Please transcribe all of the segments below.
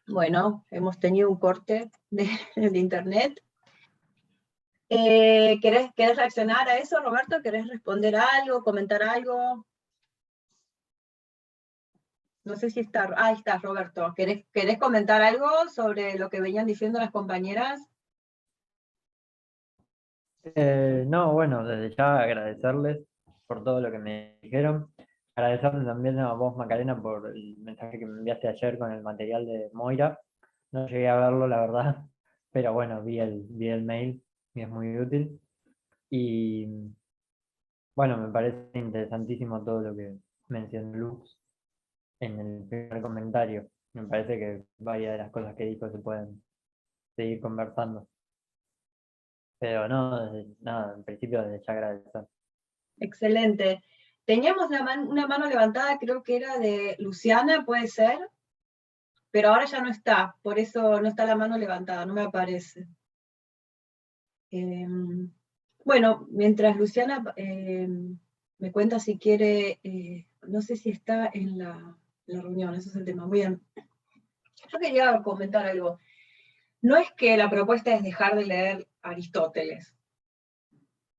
Bueno, hemos tenido un corte de internet. ¿Querés reaccionar a eso, Roberto? ¿Querés responder algo, comentar algo? No sé si está... Ahí está, Roberto. ¿Querés comentar algo sobre lo que venían diciendo las compañeras? No, bueno, desde ya agradecerles por todo lo que me dijeron. Agradecerle también a vos, Macarena, por el mensaje que me enviaste ayer con el material de Moira. No llegué a verlo, la verdad, pero bueno, vi el mail y es muy útil. Y bueno, me parece interesantísimo todo lo que mencionó Luz en el primer comentario. Me parece que varias de las cosas que dijo se pueden seguir conversando. Pero no, nada, en principio desde ya agradecer. Excelente. Teníamos una mano levantada, creo que era de Luciana, puede ser, pero ahora ya no está, por eso no está la mano levantada, no me aparece. Bueno, mientras Luciana me cuenta si quiere, no sé si está en la reunión, ese es el tema. Muy bien. Yo quería comentar algo. No es que la propuesta es dejar de leer Aristóteles.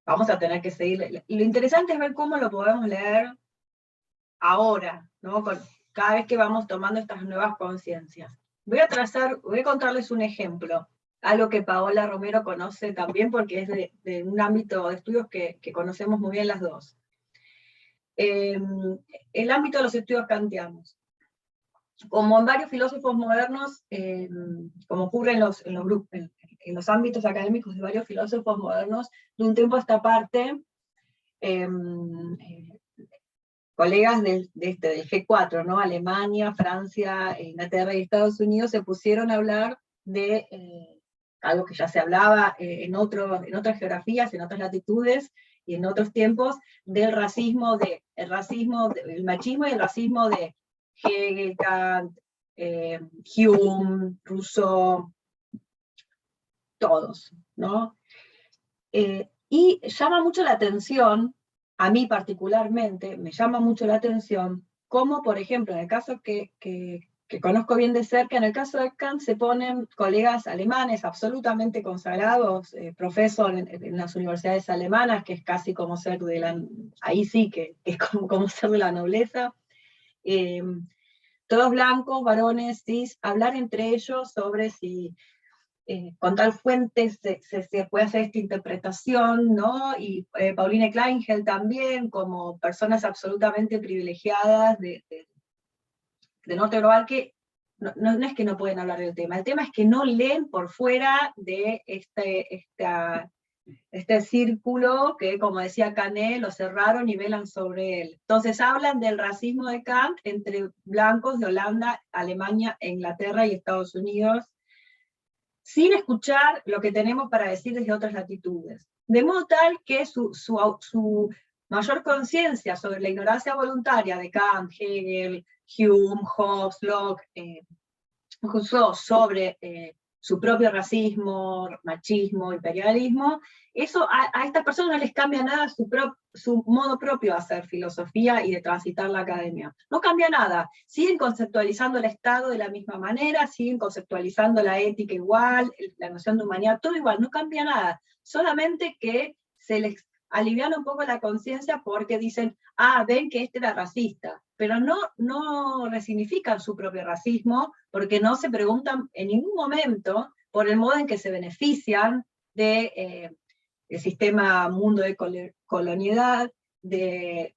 Vamos a tener que seguir. Lo interesante es ver cómo lo podemos leer ahora, ¿no? Cada vez que vamos tomando estas nuevas conciencias. Voy a contarles un ejemplo, algo que Paola Romero conoce también porque es de un ámbito de estudios que conocemos muy bien las dos. El ámbito de los estudios kantianos. Como en varios filósofos modernos, como ocurre en los ámbitos académicos de varios filósofos modernos, de un tiempo a esta parte, colegas del G4, ¿no? Alemania, Francia, Inglaterra y Estados Unidos se pusieron a hablar de algo que ya se hablaba en otras geografías, en otras latitudes y en otros tiempos, del el machismo y el racismo de Hegel, Kant, Hume, Rousseau, todos, ¿no? Y llama mucho la atención, a mí particularmente, me llama mucho la atención, cómo, por ejemplo, en el caso que conozco bien de cerca, en el caso de Kant se ponen colegas alemanes absolutamente consagrados, profesor en las universidades alemanas, que es casi como ser de la, ahí sí que es como ser de la nobleza, eh, todos blancos, varones, cis, hablar entre ellos sobre si con tal fuente se puede hacer esta interpretación, ¿no? Y Pauline Kleingel también, como personas absolutamente privilegiadas de Norte Global, que no es que no pueden hablar del tema, el tema es que no leen por fuera de este círculo que, como decía Canet, lo cerraron y velan sobre él. Entonces hablan del racismo de Kant entre blancos de Holanda, Alemania, Inglaterra y Estados Unidos, sin escuchar lo que tenemos para decir desde otras latitudes. De modo tal que su mayor conciencia sobre la ignorancia voluntaria de Kant, Hegel, Hume, Hobbes, Locke, Rousseau, sobre su propio racismo, machismo, imperialismo, eso a estas personas no les cambia nada su modo propio de hacer filosofía y de transitar la academia. No cambia nada. Siguen conceptualizando el Estado de la misma manera, siguen conceptualizando la ética igual, la noción de humanidad, todo igual, no cambia nada. Solamente que se les alivian un poco la conciencia porque dicen, ven que este era racista, pero no resignifican su propio racismo porque no se preguntan en ningún momento por el modo en que se benefician del sistema mundo de colonialidad, de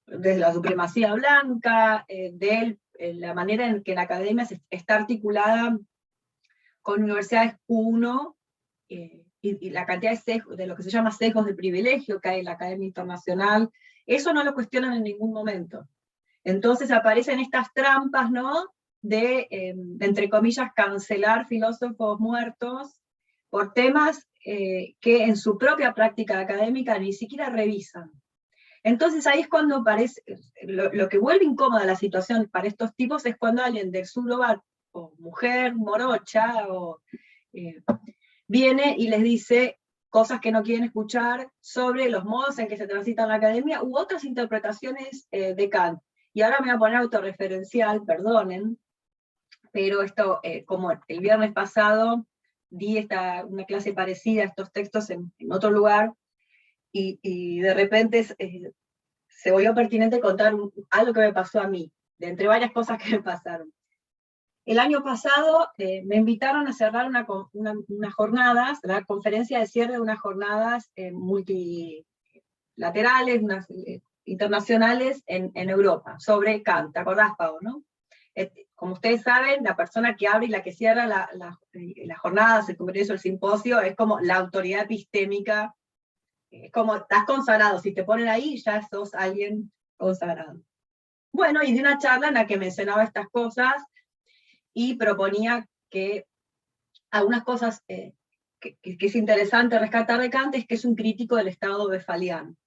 de la supremacía blanca, de la manera en que la academia está articulada con universidades Q1, y la cantidad de sesgos, de lo que se llama sesgos de privilegio que hay en la academia internacional, eso no lo cuestionan en ningún momento. Entonces aparecen estas trampas, ¿no? De, entre comillas, cancelar filósofos muertos por temas que en su propia práctica académica ni siquiera revisan. Entonces ahí es cuando parece, lo que vuelve incómoda la situación para estos tipos es cuando alguien del sur global, o mujer, morocha, o viene y les dice cosas que no quieren escuchar sobre los modos en que se transita en la academia u otras interpretaciones de Kant. Y ahora me voy a poner autorreferencial, perdonen, pero esto, como el viernes pasado, di una clase parecida a estos textos en otro lugar, y de repente se volvió pertinente contar algo que me pasó a mí, de entre varias cosas que me pasaron. El año pasado me invitaron a cerrar unas jornadas, la conferencia de cierre de unas jornadas multilaterales, internacionales en Europa, sobre Kant. ¿Te acordás, Pau, no? Como ustedes saben, la persona que abre y la que cierra las jornadas, el congreso, el simposio, es como la autoridad epistémica, es como estás consagrado, si te ponen ahí ya sos alguien consagrado. Bueno, y de una charla en la que mencionaba estas cosas, y proponía que algunas cosas que es interesante rescatar de Kant es que es un crítico del Estado westphaliano.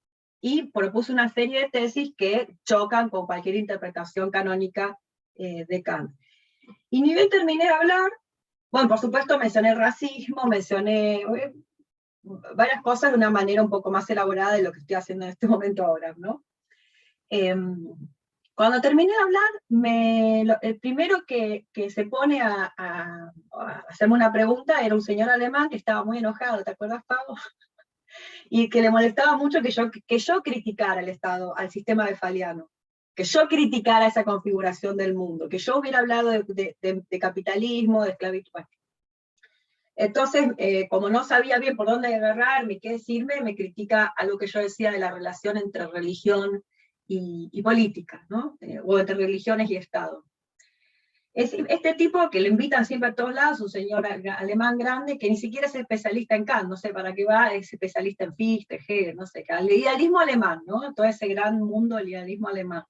Y propuso una serie de tesis que chocan con cualquier interpretación canónica de Kant. Y ni bien terminé de hablar, bueno, por supuesto mencioné el racismo, mencioné varias cosas de una manera un poco más elaborada de lo que estoy haciendo en este momento ahora, ¿no? Cuando terminé de hablar, el primero que se pone a hacerme una pregunta era un señor alemán que estaba muy enojado, ¿te acuerdas, Pablo? Y que le molestaba mucho que yo criticara el Estado, al sistema westphaliano, que yo criticara esa configuración del mundo, que yo hubiera hablado de capitalismo, de esclavitud. Entonces, como no sabía bien por dónde agarrarme y qué decirme, me critica algo que yo decía de la relación entre religión y política, ¿no? O entre religiones y Estado. Es este tipo que lo invitan siempre a todos lados, un señor alemán grande, que ni siquiera es especialista en Kant, no sé para qué va, es especialista en Fichte, Hegel, no sé, el idealismo alemán, ¿no? Todo ese gran mundo del idealismo alemán.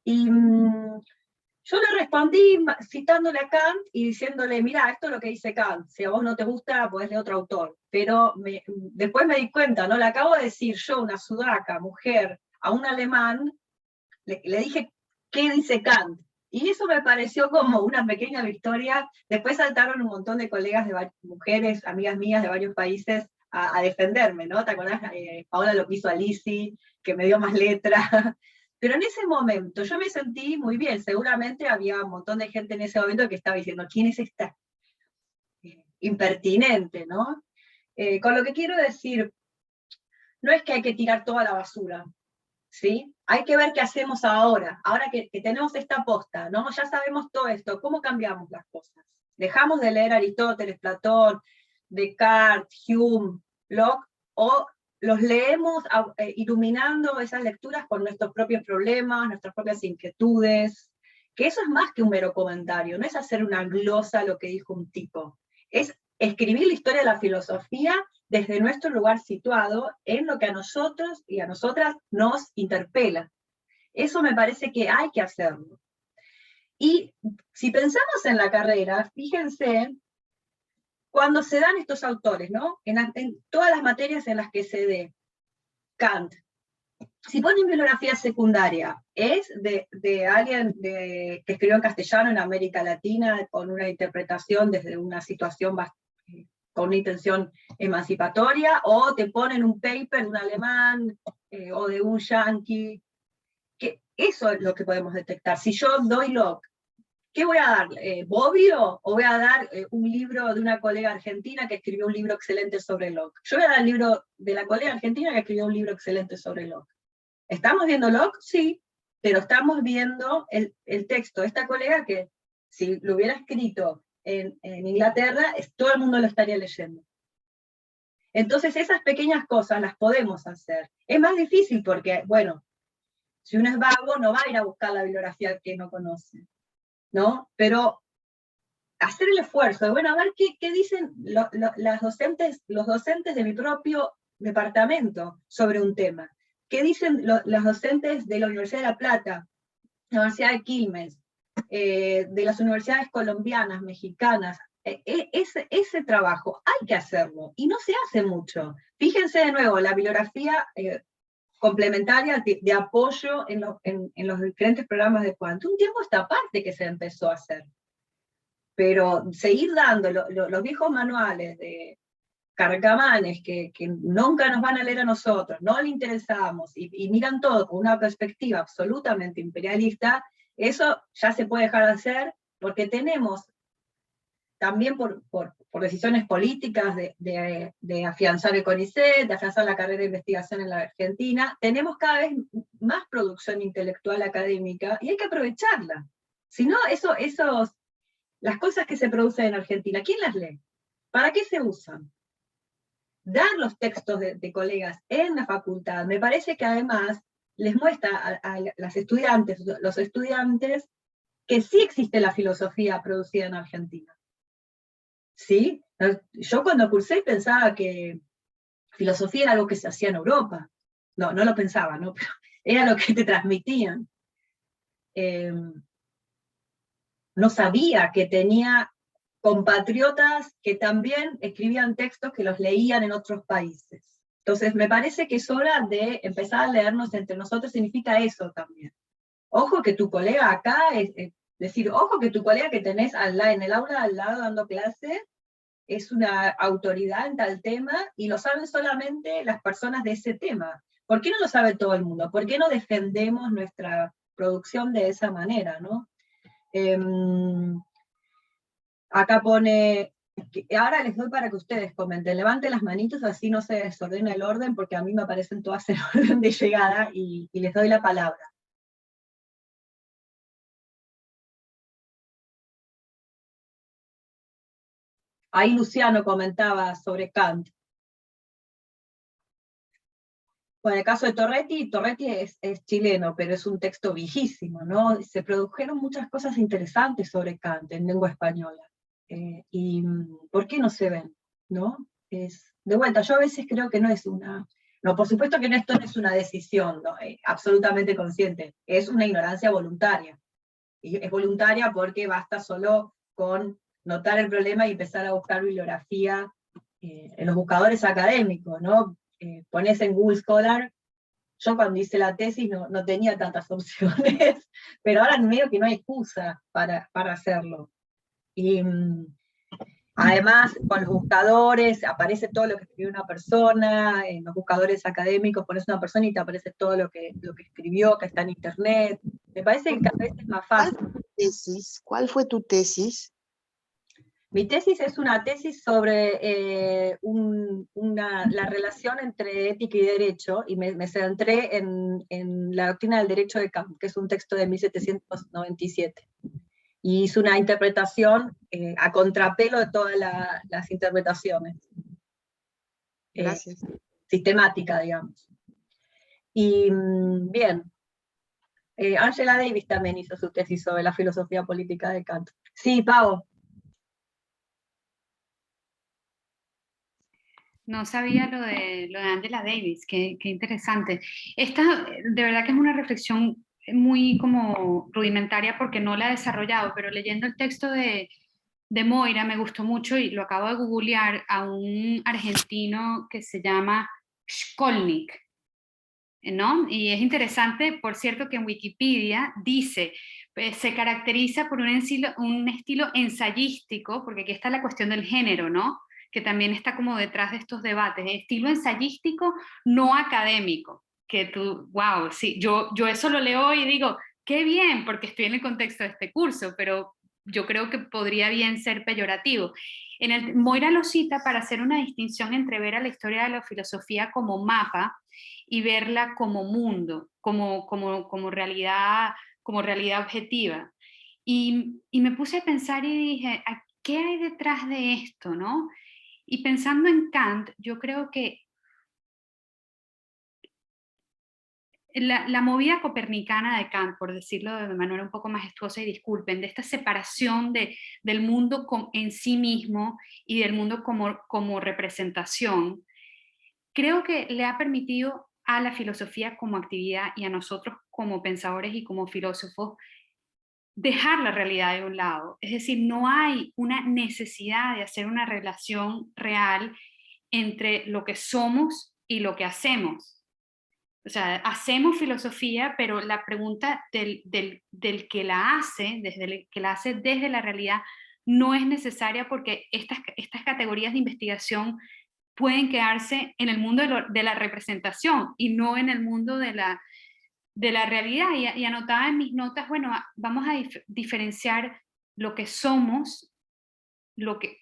Y yo le respondí citándole a Kant y diciéndole, mira, esto es lo que dice Kant, si a vos no te gusta, podés leer otro autor. Pero después me di cuenta, ¿no? Le acabo de decir yo, una sudaca, mujer, a un alemán, le dije, ¿qué dice Kant? Y eso me pareció como una pequeña victoria. Después saltaron un montón de colegas, de mujeres, amigas mías de varios países, a defenderme, ¿no? ¿Te acordás? Paola lo que hizo a Lisi, que me dio más letra. Pero en ese momento yo me sentí muy bien. Seguramente había un montón de gente en ese momento que estaba diciendo, ¿quién es esta impertinente, ¿no? Con lo que quiero decir, no es que hay que tirar toda la basura, ¿sí? Hay que ver qué hacemos ahora que tenemos esta posta, ¿no? Ya sabemos todo esto, ¿cómo cambiamos las cosas? ¿Dejamos de leer Aristóteles, Platón, Descartes, Hume, Locke, o los leemos iluminando esas lecturas con nuestros propios problemas, nuestras propias inquietudes? Que eso es más que un mero comentario, no es hacer una glosa a lo que dijo un tipo, es escribir la historia de la filosofía desde nuestro lugar situado en lo que a nosotros y a nosotras nos interpela. Eso me parece que hay que hacerlo. Y si pensamos en la carrera, fíjense, cuando se dan estos autores, ¿no? En todas las materias en las que se dé Kant, si ponen bibliografía secundaria, es de alguien que escribió en castellano en América Latina, con una interpretación desde una situación con una intención emancipatoria, o te ponen un paper de un alemán o de un yanqui, que eso es lo que podemos detectar. Si yo doy Locke, ¿qué voy a dar? ¿Bobbio? ¿O voy a dar un libro de una colega argentina que escribió un libro excelente sobre Locke? Yo voy a dar el libro de la colega argentina que escribió un libro excelente sobre Locke. ¿Estamos viendo Locke? Sí, pero estamos viendo el texto de esta colega que, si lo hubiera escrito en Inglaterra, todo el mundo lo estaría leyendo. Entonces esas pequeñas cosas las podemos hacer. Es más difícil porque, bueno, si uno es vago no va a ir a buscar la bibliografía que no conoce, ¿no? Pero hacer el esfuerzo de, bueno, a ver qué dicen los docentes de mi propio departamento sobre un tema. ¿Qué dicen los docentes de la Universidad de La Plata, la Universidad de Quilmes, de las universidades colombianas, mexicanas? Ese trabajo hay que hacerlo, y no se hace mucho. Fíjense de nuevo, la bibliografía complementaria de apoyo en los diferentes programas de Quant. Un tiempo esta parte que se empezó a hacer. Pero seguir dando los viejos manuales de carcamanes que nunca nos van a leer a nosotros, no le interesamos, y miran todo con una perspectiva absolutamente imperialista, eso ya se puede dejar de hacer, porque tenemos, también por decisiones políticas de afianzar el CONICET, de afianzar la carrera de investigación en la Argentina, tenemos cada vez más producción intelectual académica, y hay que aprovecharla. Si no, las cosas que se producen en Argentina, ¿quién las lee? ¿Para qué se usan? Dar los textos de colegas en la facultad, me parece que además les muestra a las estudiantes, los estudiantes, que sí existe la filosofía producida en Argentina. ¿Sí? Yo cuando cursé pensaba que filosofía era algo que se hacía en Europa. No lo pensaba, ¿no? Pero era lo que te transmitían. No sabía que tenía compatriotas que también escribían textos que los leían en otros países. Entonces me parece que es hora de empezar a leernos entre nosotros, significa eso también. Ojo que tu colega acá, decir, ojo que tu colega que tenés en el aula al lado dando clase, es una autoridad en tal tema, y lo saben solamente las personas de ese tema. ¿Por qué no lo sabe todo el mundo? ¿Por qué no defendemos nuestra producción de esa manera, no? Acá pone, ahora les doy para que ustedes comenten, levanten las manitos, así no se desordena el orden, porque a mí me aparecen todas en orden de llegada, y les doy la palabra. Ahí Luciano comentaba sobre Kant. Bueno, el caso de Torretti es chileno, pero es un texto viejísimo, ¿no? Se produjeron muchas cosas interesantes sobre Kant en lengua española. Y ¿por qué no se ven? ¿No? De vuelta, yo a veces creo que no es una... No, por supuesto que esto no es una decisión, ¿no? Absolutamente consciente, es una ignorancia voluntaria. Y es voluntaria porque basta solo con notar el problema y empezar a buscar bibliografía en los buscadores académicos, ¿no? Pones en Google Scholar, yo cuando hice la tesis no tenía tantas opciones, pero ahora medio que no hay excusa para hacerlo. Y además, con los buscadores, aparece todo lo que escribió una persona, en los buscadores académicos pones una persona y te aparece todo lo que escribió, que está en internet. Me parece que cada vez es más fácil. ¿Cuál fue tu tesis? Mi tesis es una tesis sobre la relación entre ética y derecho, y me centré en la doctrina del derecho de Kant, que es un texto de 1797. Y hice una interpretación a contrapelo de todas las interpretaciones. Gracias. Sistemática, digamos. Y bien, Angela Davis también hizo su tesis sobre la filosofía política de Kant. Sí, Pau. No sabía lo de Angela Davis, qué interesante. Esta, de verdad que es una reflexión muy como rudimentaria porque no la he desarrollado, pero leyendo el texto de Moira me gustó mucho y lo acabo de googlear a un argentino que se llama Skolnik, ¿no? Y es interesante, por cierto, que en Wikipedia dice, se caracteriza por un estilo ensayístico, porque aquí está la cuestión del género, ¿no? Que también está como detrás de estos debates, estilo ensayístico no académico, que tú, wow, sí, yo eso lo leo y digo, qué bien, porque estoy en el contexto de este curso, pero yo creo que podría bien ser peyorativo. Moira lo cita para hacer una distinción entre ver a la historia de la filosofía como mapa y verla como mundo, como realidad objetiva. Y me puse a pensar y dije, ¿qué hay detrás de esto, no? Y pensando en Kant, yo creo que la movida copernicana de Kant, por decirlo de manera un poco majestuosa, y disculpen, de esta separación del mundo en sí mismo y del mundo como representación, creo que le ha permitido a la filosofía como actividad y a nosotros como pensadores y como filósofos dejar la realidad de un lado. Es decir, no hay una necesidad de hacer una relación real entre lo que somos y lo que hacemos. O sea, hacemos filosofía, pero la pregunta del que la hace, desde la realidad, no es necesaria porque estas categorías de investigación pueden quedarse en el mundo de la representación y no en el mundo de la realidad. Y anotaba en mis notas, bueno, vamos a diferenciar lo que somos,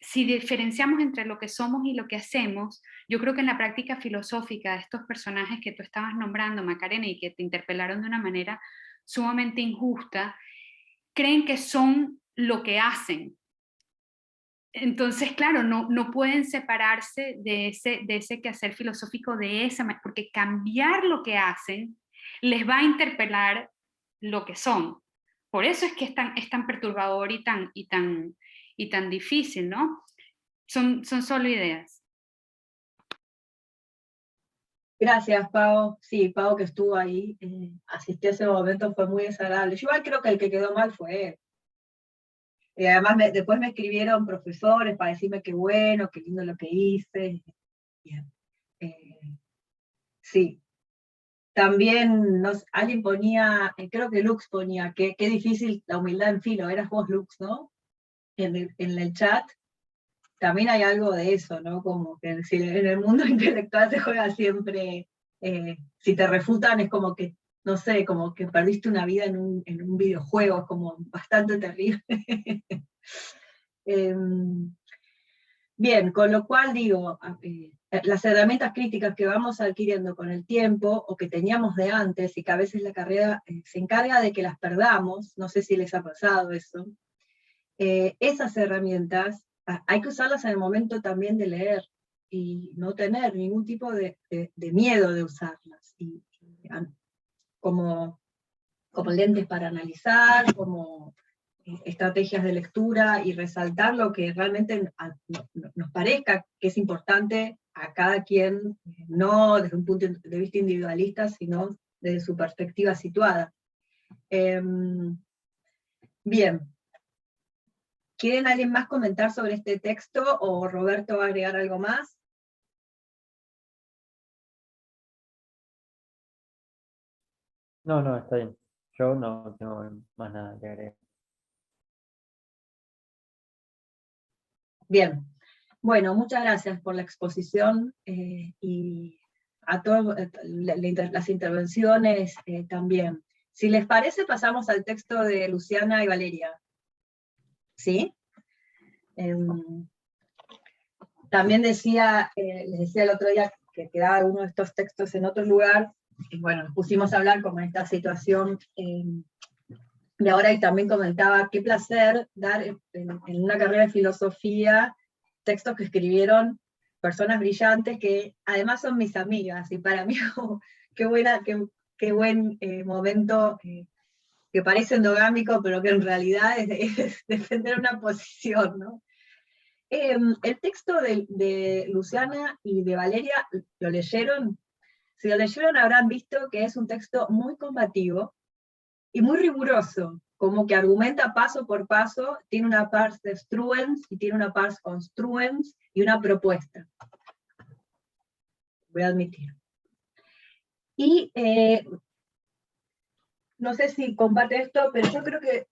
si diferenciamos entre lo que somos y lo que hacemos, yo creo que en la práctica filosófica de estos personajes que tú estabas nombrando, Macarena, y que te interpelaron de una manera sumamente injusta, creen que son lo que hacen. Entonces, claro, no pueden separarse de ese quehacer filosófico de esa manera, porque cambiar lo que hacen les va a interpelar lo que son. Por eso es que es tan perturbador y tan difícil, ¿no? Son solo ideas. Gracias, Pau. Sí, Pau que estuvo ahí, asistió a ese momento, fue muy desagradable. Yo igual creo que el que quedó mal fue él. Y además después me escribieron profesores para decirme qué bueno, qué lindo lo que hice. Bien. Sí. También alguien ponía, creo que Lux ponía, qué difícil la humildad en filo, eras vos Lux, ¿no? En el chat. También hay algo de eso, ¿no? Como que en el mundo intelectual se juega siempre, si te refutan es como que, no sé, como que perdiste una vida en un videojuego, es como bastante terrible. Bien, con lo cual digo, las herramientas críticas que vamos adquiriendo con el tiempo, o que teníamos de antes, y que a veces la carrera se encarga de que las perdamos, no sé si les ha pasado eso, esas herramientas hay que usarlas en el momento también de leer, y no tener ningún tipo de miedo de usarlas, como lentes para analizar, como estrategias de lectura, y resaltar lo que realmente nos parezca que es importante a cada quien, no desde un punto de vista individualista, sino desde su perspectiva situada. Bien. ¿Quieren alguien más comentar sobre este texto, o Roberto va a agregar algo más? No, está bien. Yo no tengo más nada que agregar. Bien. Bueno, muchas gracias por la exposición, y a todas las intervenciones también. Si les parece, pasamos al texto de Luciana y Valeria. ¿Sí? También les decía el otro día que quedaba uno de estos textos en otro lugar, y bueno, nos pusimos a hablar como en esta situación de ahora, y también comentaba qué placer dar en una carrera de filosofía textos que escribieron personas brillantes que además son mis amigas, y para mí qué buen momento, que parece endogámico, pero que en realidad es defender una posición, ¿no? El texto de Luciana y de Valeria, ¿lo leyeron? Si lo leyeron habrán visto que es un texto muy combativo y muy riguroso, como que argumenta paso por paso, tiene una pars destruens y tiene una pars construens y una propuesta. Voy a admitir. Y no sé si comparte esto, pero yo creo que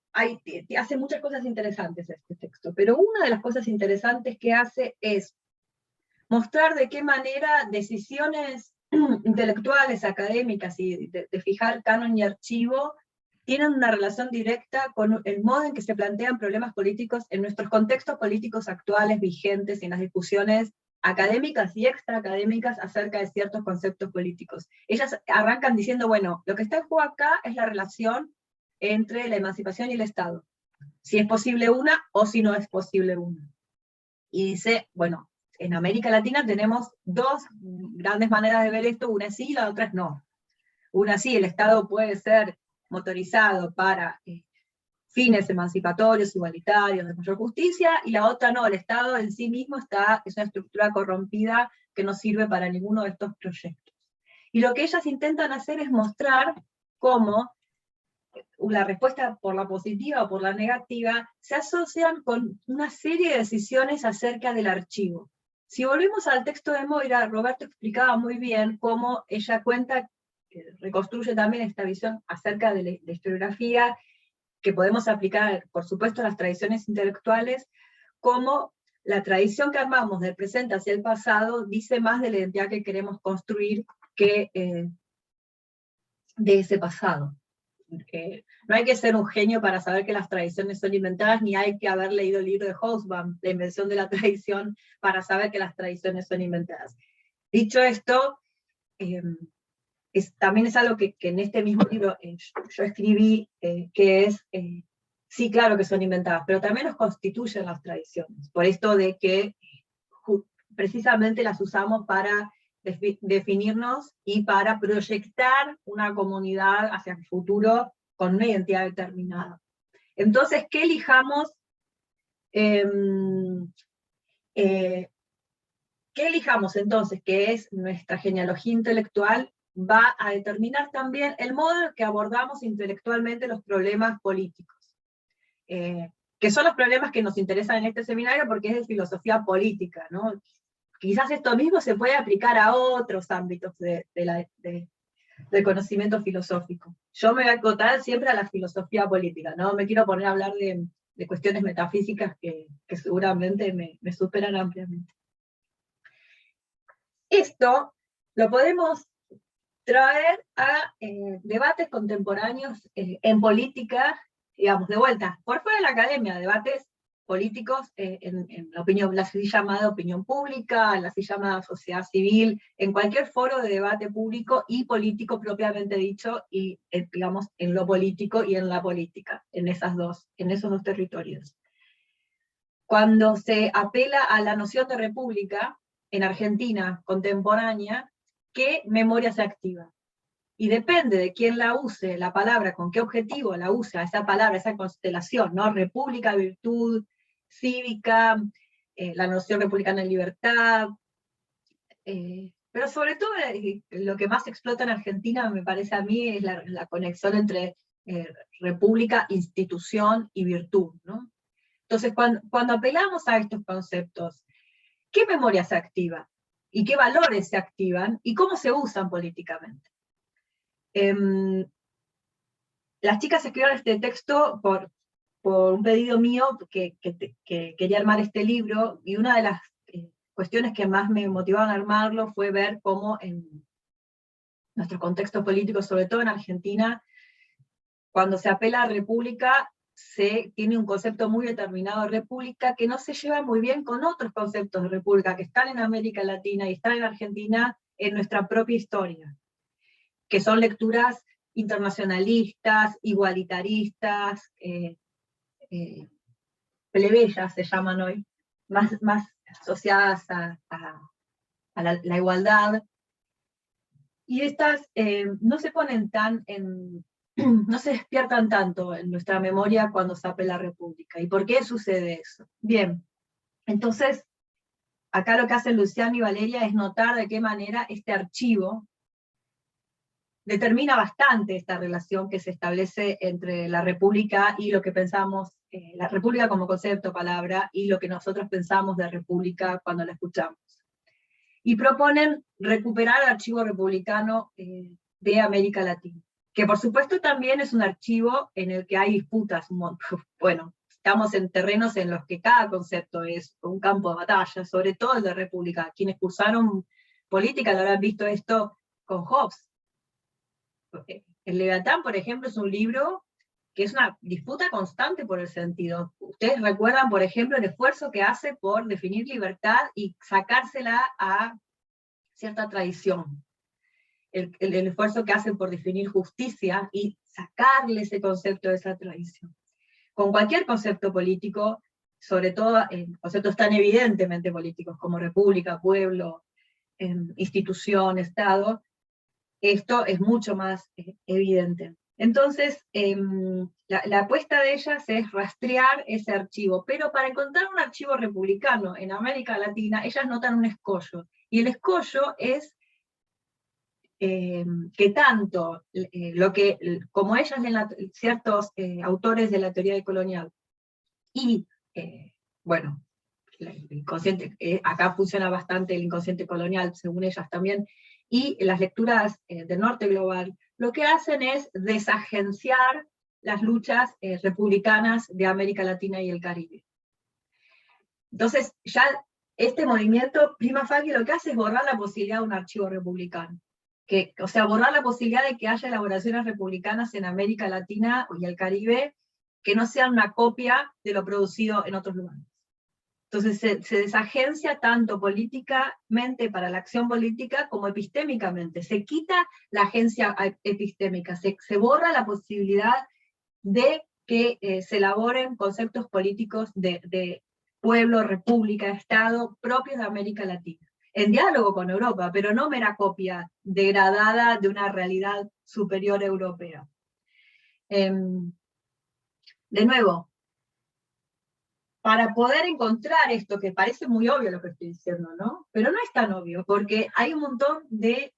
hace muchas cosas interesantes este texto, pero una de las cosas interesantes que hace es mostrar de qué manera decisiones intelectuales, académicas, y de fijar canon y archivo, tienen una relación directa con el modo en que se plantean problemas políticos en nuestros contextos políticos actuales vigentes, y en las discusiones académicas y extraacadémicas acerca de ciertos conceptos políticos. Ellas arrancan diciendo, bueno, lo que está en juego acá es la relación entre la emancipación y el Estado. Si es posible una, o si no es posible una. Y dice, bueno, en América Latina tenemos dos grandes maneras de ver esto, una es sí y la otra es no. Una sí, el Estado puede ser motorizado para fines emancipatorios, igualitarios, de mayor justicia, y la otra no, el Estado en sí mismo es una estructura corrompida que no sirve para ninguno de estos proyectos. Y lo que ellas intentan hacer es mostrar cómo la respuesta por la positiva o por la negativa se asocian con una serie de decisiones acerca del archivo. Si volvemos al texto de Moira, Roberto explicaba muy bien cómo ella cuenta, reconstruye también esta visión acerca de la historiografía, que podemos aplicar, por supuesto, a las tradiciones intelectuales, como la tradición que armamos del presente hacia el pasado dice más de la identidad que queremos construir que de ese pasado. no hay que ser un genio para saber que las tradiciones son inventadas, ni hay que haber leído el libro de Hobsbawm, La invención de la tradición, para saber que las tradiciones son inventadas. Dicho esto, también es algo que en este mismo libro yo escribí, que es, sí, claro que son inventadas, pero también nos constituyen las tradiciones, por esto de que precisamente las usamos para definirnos y para proyectar una comunidad hacia el futuro con una identidad determinada. Entonces, ¿qué elijamos? ¿Qué elijamos entonces, que es nuestra genealogía intelectual, va a determinar también el modo en que abordamos intelectualmente los problemas políticos, que son los problemas que nos interesan en este seminario porque es de filosofía política, ¿no? Quizás esto mismo se puede aplicar a otros ámbitos del conocimiento filosófico. Yo me voy a acotar siempre a la filosofía política, no me quiero poner a hablar de cuestiones metafísicas que seguramente me superan ampliamente. Esto lo podemos traer a debates contemporáneos en política, digamos, de vuelta, por fuera de la academia, debates políticos en la opinión, la así llamada opinión pública, en la así llamada sociedad civil, en cualquier foro de debate público y político propiamente dicho, y digamos, en lo político y en la política, en esos dos territorios. Cuando se apela a la noción de república, en Argentina contemporánea, ¿qué memoria se activa? Y depende de quién la use, la palabra, con qué objetivo la usa, esa palabra, esa constelación, ¿no? República, virtud, cívica, la noción republicana de libertad, pero sobre todo lo que más explota en Argentina, me parece a mí, es la conexión entre república, institución y virtud, ¿no? Entonces, cuando apelamos a estos conceptos, ¿qué memoria se activa? ¿Y qué valores se activan? ¿Y cómo se usan políticamente? Las chicas escribieron este texto por un pedido mío que quería armar este libro, y una de las cuestiones que más me motivaron a armarlo fue ver cómo en nuestro contexto político, sobre todo en Argentina, cuando se apela a república, se tiene un concepto muy determinado de república que no se lleva muy bien con otros conceptos de república que están en América Latina y están en Argentina en nuestra propia historia, que son lecturas internacionalistas, igualitaristas, plebeyas se llaman hoy, más asociadas a la igualdad, y estas no se ponen no se despiertan tanto en nuestra memoria cuando se apela a república. ¿Y por qué sucede eso? Bien, entonces, acá lo que hacen Luciano y Valeria es notar de qué manera este archivo determina bastante esta relación que se establece entre la república y lo que pensamos, la república como concepto, palabra, y lo que nosotros pensamos de república cuando la escuchamos. Y proponen recuperar el archivo republicano de América Latina, que por supuesto también es un archivo en el que hay disputas, bueno, estamos en terrenos en los que cada concepto es un campo de batalla, sobre todo el de república. Quienes cursaron política lo habrán visto esto con Hobbes. El Leviatán, por ejemplo, es un libro que es una disputa constante por el sentido. Ustedes recuerdan, por ejemplo, el esfuerzo que hace por definir libertad y sacársela a cierta tradición. El esfuerzo que hacen por definir justicia y sacarle ese concepto de esa tradición. Con cualquier concepto político, sobre todo en conceptos tan evidentemente políticos como república, pueblo, institución, Estado, esto es mucho más evidente. Entonces, la apuesta de ellas es rastrear ese archivo, pero para encontrar un archivo republicano en América Latina, ellas notan un escollo, y el escollo es que tanto como ellas leen ciertos autores de la teoría decolonial, y bueno, el inconsciente, acá funciona bastante el inconsciente colonial, según ellas también, y las lecturas del norte global, lo que hacen es desagenciar las luchas republicanas de América Latina y el Caribe. Entonces, ya este movimiento prima facie lo que hace es borrar la posibilidad de un archivo republicano. o sea, borrar la posibilidad de que haya elaboraciones republicanas en América Latina y el Caribe que no sean una copia de lo producido en otros lugares. Entonces se desagencia tanto políticamente para la acción política como epistémicamente. Se quita la agencia epistémica, se borra la posibilidad de que se elaboren conceptos políticos de pueblo, república, Estado propios de América Latina, en diálogo con Europa, pero no mera copia degradada de una realidad superior europea. De nuevo, para poder encontrar esto, que parece muy obvio lo que estoy diciendo, ¿no? Pero no es tan obvio, porque hay un montón de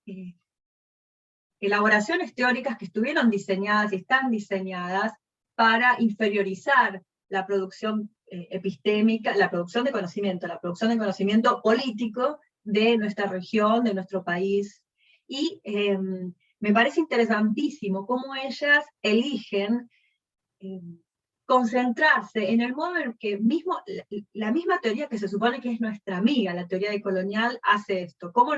elaboraciones teóricas que estuvieron diseñadas y están diseñadas para inferiorizar la producción epistémica, la producción de conocimiento político de nuestra región, de nuestro país. Y me parece interesantísimo cómo ellas eligen concentrarse en el modo en que la misma teoría que se supone que es nuestra amiga, la teoría decolonial, hace esto, cómo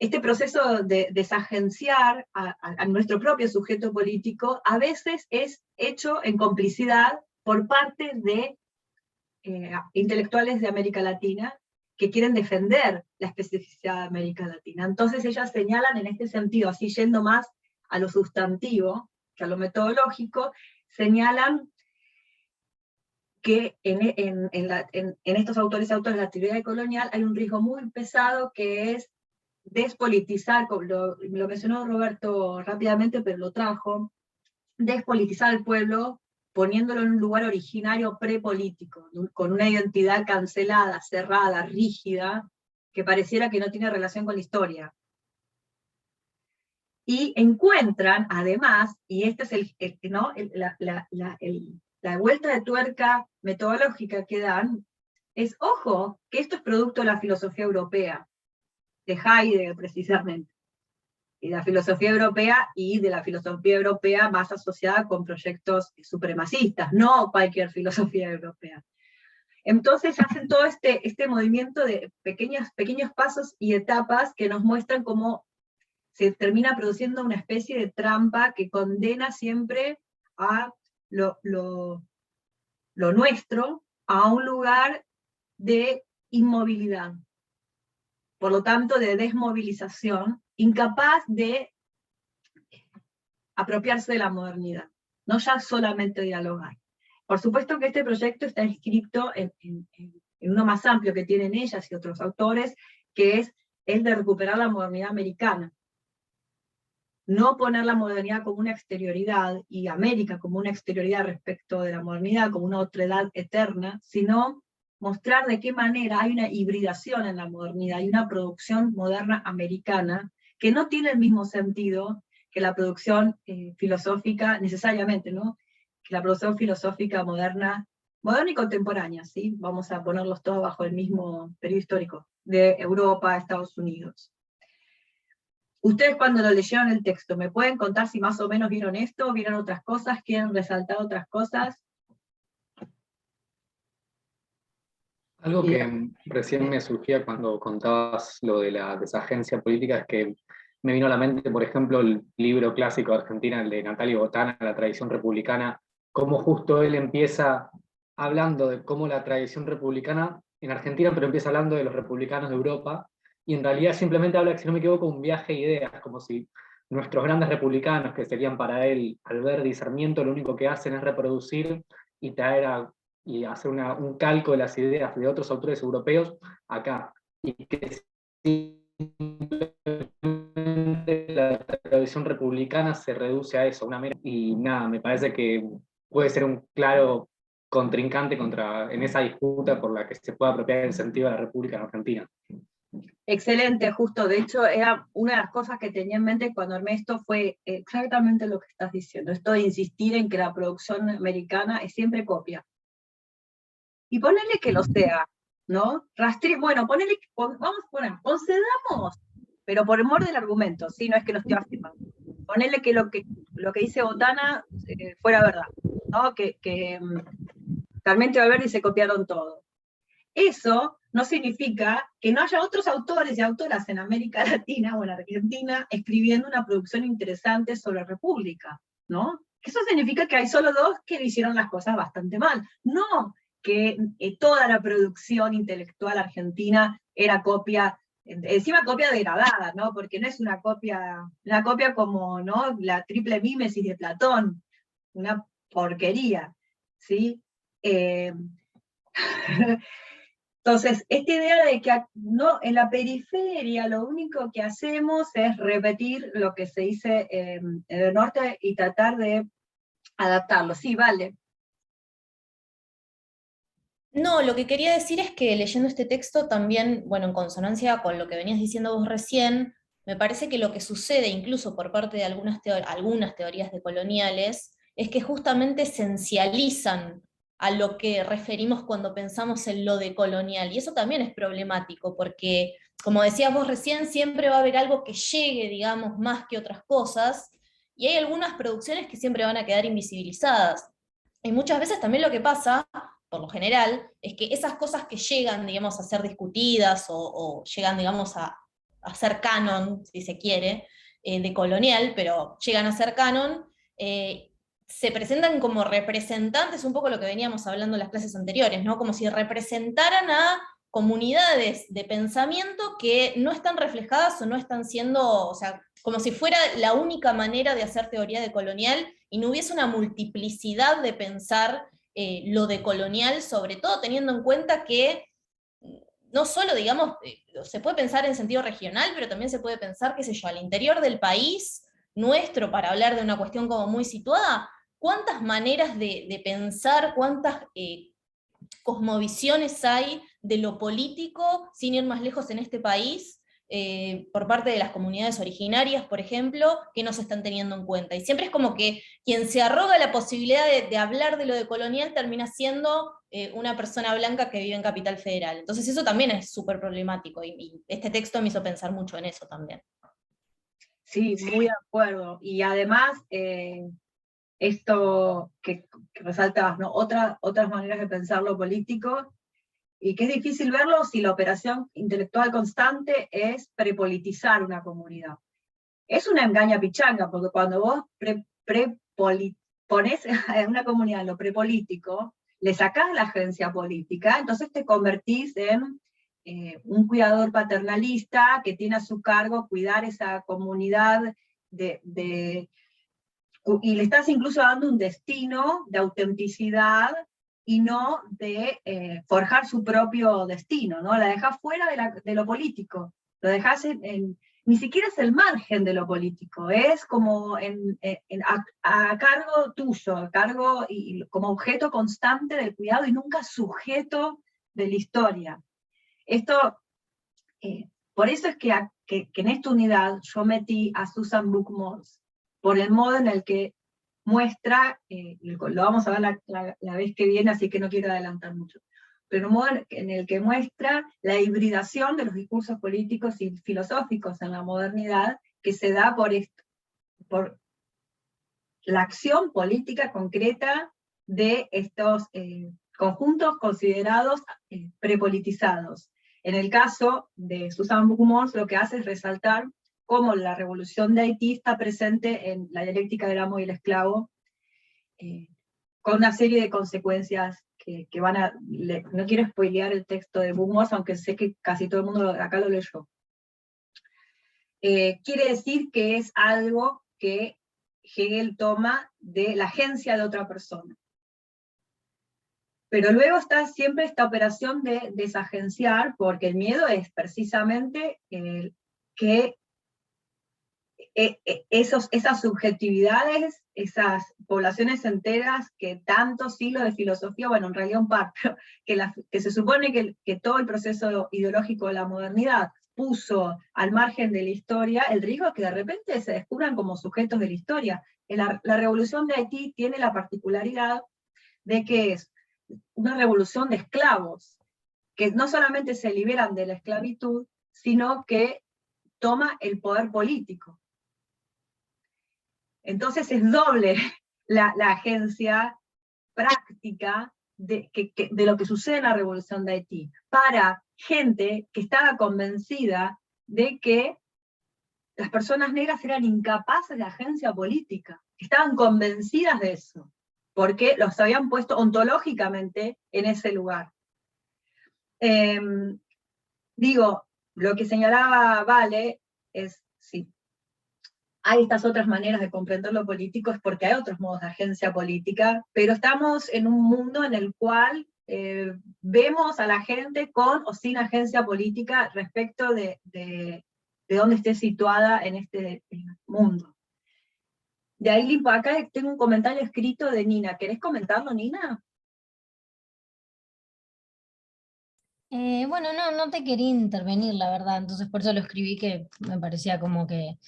este proceso de desagenciar a nuestro propio sujeto político a veces es hecho en complicidad por parte de intelectuales de América Latina que quieren defender la especificidad de América Latina. Entonces ellas señalan en este sentido, así yendo más a lo sustantivo que a lo metodológico, señalan que en estos autores y autores de la teoría decolonial hay un riesgo muy pesado que es despolitizar, lo mencionó Roberto rápidamente, pero lo trajo, despolitizar al pueblo poniéndolo en un lugar originario prepolítico, con una identidad cancelada, cerrada, rígida, que pareciera que no tiene relación con la historia. Y encuentran, además, y este es la vuelta de tuerca metodológica que dan, es, ojo, que esto es producto de la filosofía europea, de Heidegger precisamente, y de la filosofía europea más asociada con proyectos supremacistas, no cualquier filosofía europea. Entonces hacen todo este movimiento de pequeños pasos y etapas que nos muestran cómo se termina produciendo una especie de trampa que condena siempre a lo nuestro a un lugar de inmovilidad, por lo tanto de desmovilización, incapaz de apropiarse de la modernidad, no ya solamente dialogar. Por supuesto que este proyecto está inscrito en uno más amplio que tienen ellas y otros autores, que es el de recuperar la modernidad americana. No poner la modernidad como una exterioridad, y América como una exterioridad respecto de la modernidad, como una otredad eterna, sino mostrar de qué manera hay una hibridación en la modernidad, hay una producción moderna americana que no tiene el mismo sentido que la producción filosófica, necesariamente, ¿no? Que la producción filosófica moderna y contemporánea, ¿sí? Vamos a ponerlos todos bajo el mismo periodo histórico, de Europa a Estados Unidos. Ustedes cuando lo leyeron el texto, ¿me pueden contar si más o menos vieron esto, vieron otras cosas, quieren resaltar otras cosas? Algo que recién me surgía cuando contabas lo de la desagencia política es que me vino a la mente, por ejemplo, el libro clásico de Argentina, el de Natalio Botana, La tradición republicana, cómo justo él empieza hablando de cómo la tradición republicana en Argentina, pero empieza hablando de los republicanos de Europa, y en realidad simplemente habla, si no me equivoco, un viaje de ideas, como si nuestros grandes republicanos, que serían para él Alberti y Sarmiento, lo único que hacen es reproducir y traer y hacer un calco de las ideas de otros autores europeos acá. Y que la tradición republicana se reduce a eso, y nada, me parece que puede ser un claro contrincante en esa disputa por la que se puede apropiar el sentido de la República en Argentina. Excelente, justo. De hecho, era una de las cosas que tenía en mente cuando armé esto, fue exactamente lo que estás diciendo. Esto de insistir en que la producción americana es siempre copia. Y ponerle que lo sea, ¿no? Bueno, vamos a poner, concedamos, pero por amor del argumento, ¿sí? No es que lo estoy afirmando. Ponerle que lo que dice Botana fuera verdad, ¿no? Que Sarmiento y Alberti se copiaron todo. eso no significa que no haya otros autores y autoras en América Latina o en Argentina escribiendo una producción interesante sobre República, ¿no? Eso significa que hay solo dos que hicieron las cosas bastante mal. No que toda la producción intelectual argentina era copia, encima copia degradada, ¿no? Porque no es una copia como, ¿no?, la triple mímesis de Platón, una porquería, ¿sí? Entonces, esta idea de que no, en la periferia lo único que hacemos es repetir lo que se dice en el norte y tratar de adaptarlo. Sí, vale. No, lo que quería decir es que leyendo este texto también, bueno, en consonancia con lo que venías diciendo vos recién, me parece que lo que sucede incluso por parte de algunas teorías decoloniales es que justamente esencializan a lo que referimos cuando pensamos en lo decolonial, y eso también es problemático, porque, como decías vos recién, siempre va a haber algo que llegue, digamos, más que otras cosas, y hay algunas producciones que siempre van a quedar invisibilizadas. Y muchas veces también lo que pasa, por lo general, es que esas cosas que llegan, digamos, a ser discutidas o llegan, digamos, a ser canon, si se quiere, de colonial, pero llegan a ser canon, se presentan como representantes, un poco lo que veníamos hablando en las clases anteriores, ¿no? Como si representaran a comunidades de pensamiento que no están reflejadas o no están siendo, o sea, como si fuera la única manera de hacer teoría decolonial y no hubiese una multiplicidad de pensar lo decolonial, sobre todo teniendo en cuenta que no solo, digamos, se puede pensar en sentido regional, pero también se puede pensar, qué sé yo, al interior del país nuestro, para hablar de una cuestión como muy situada, cuántas maneras de pensar, cuántas cosmovisiones hay de lo político, sin ir más lejos en este país, por parte de las comunidades originarias, por ejemplo, que no se están teniendo en cuenta. Y siempre es como que quien se arroga la posibilidad de hablar de lo decolonial termina siendo una persona blanca que vive en Capital Federal. Entonces eso también es súper problemático, y este texto me hizo pensar mucho en eso también. Sí, muy de acuerdo. Y además, esto que resaltabas, ¿no? Otras maneras de pensar lo político, y que es difícil verlo si la operación intelectual constante es prepolitizar una comunidad. Es una engaña pichanga, porque cuando vos pones a una comunidad en lo prepolítico, le sacás la agencia política, entonces te convertís en un cuidador paternalista que tiene a su cargo cuidar esa comunidad y le estás incluso dando un destino de autenticidad y no de forjar su propio destino, ¿no? La dejás fuera de lo político, lo dejás ni siquiera es el margen de lo político, es como a cargo tuyo, a cargo y como objeto constante del cuidado y nunca sujeto de la historia. Esto, por eso es que en esta unidad yo metí a Susan Buchholz, por el modo en el que muestra, lo vamos a ver la vez que viene, así que no quiero adelantar mucho, pero el modo en el que muestra la hibridación de los discursos políticos y filosóficos en la modernidad, que se da por la acción política concreta de estos conjuntos considerados prepolitizados. En el caso de Susan Buchholz, lo que hace es resaltar cómo la revolución de Haití está presente en la dialéctica del amo y el esclavo, con una serie de consecuencias que van a... no quiero spoilear el texto de Buchholz, aunque sé que casi todo el mundo acá lo leyó. Quiere decir que es algo que Hegel toma de la agencia de otra persona. Pero luego está siempre esta operación de desagenciar, porque el miedo es precisamente que esas subjetividades, esas poblaciones enteras que tantos siglos de filosofía, bueno, en realidad un par, pero que se supone que todo el proceso ideológico de la modernidad puso al margen de la historia, el riesgo es que de repente se descubran como sujetos de la historia. La revolución de Haití tiene la particularidad de que es una revolución de esclavos, que no solamente se liberan de la esclavitud, sino que toma el poder político. Entonces es doble la agencia práctica de lo que sucede en la Revolución de Haití, para gente que estaba convencida de que las personas negras eran incapaces de agencia política, estaban convencidas de eso, porque los habían puesto ontológicamente en ese lugar. Digo, lo que señalaba Vale es, sí, hay estas otras maneras de comprender lo político, es porque hay otros modos de agencia política, pero estamos en un mundo en el cual vemos a la gente con o sin agencia política respecto de dónde esté situada en este mundo. De ahí, acá tengo un comentario escrito de Nina. ¿Querés comentarlo, Nina? Bueno, no te quería intervenir, la verdad, entonces por eso lo escribí, que me parecía como que...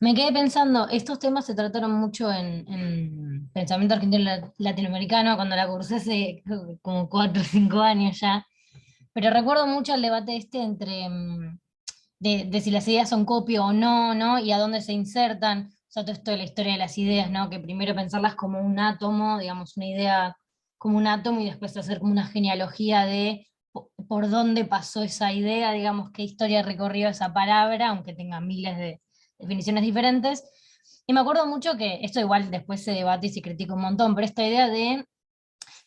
Me quedé pensando, estos temas se trataron mucho en Pensamiento Argentino Latinoamericano, cuando la cursé hace como 4 o 5 años ya, pero recuerdo mucho el debate este entre... de si las ideas son copia o no, ¿no? Y a dónde se insertan, o sea, todo esto de la historia de las ideas, ¿no? Que primero pensarlas como un átomo, digamos, una idea como un átomo, y después hacer como una genealogía de por dónde pasó esa idea, digamos, qué historia recorrió esa palabra, aunque tenga miles de definiciones diferentes. Y me acuerdo mucho que esto igual después se debate y se critica un montón, pero esta idea de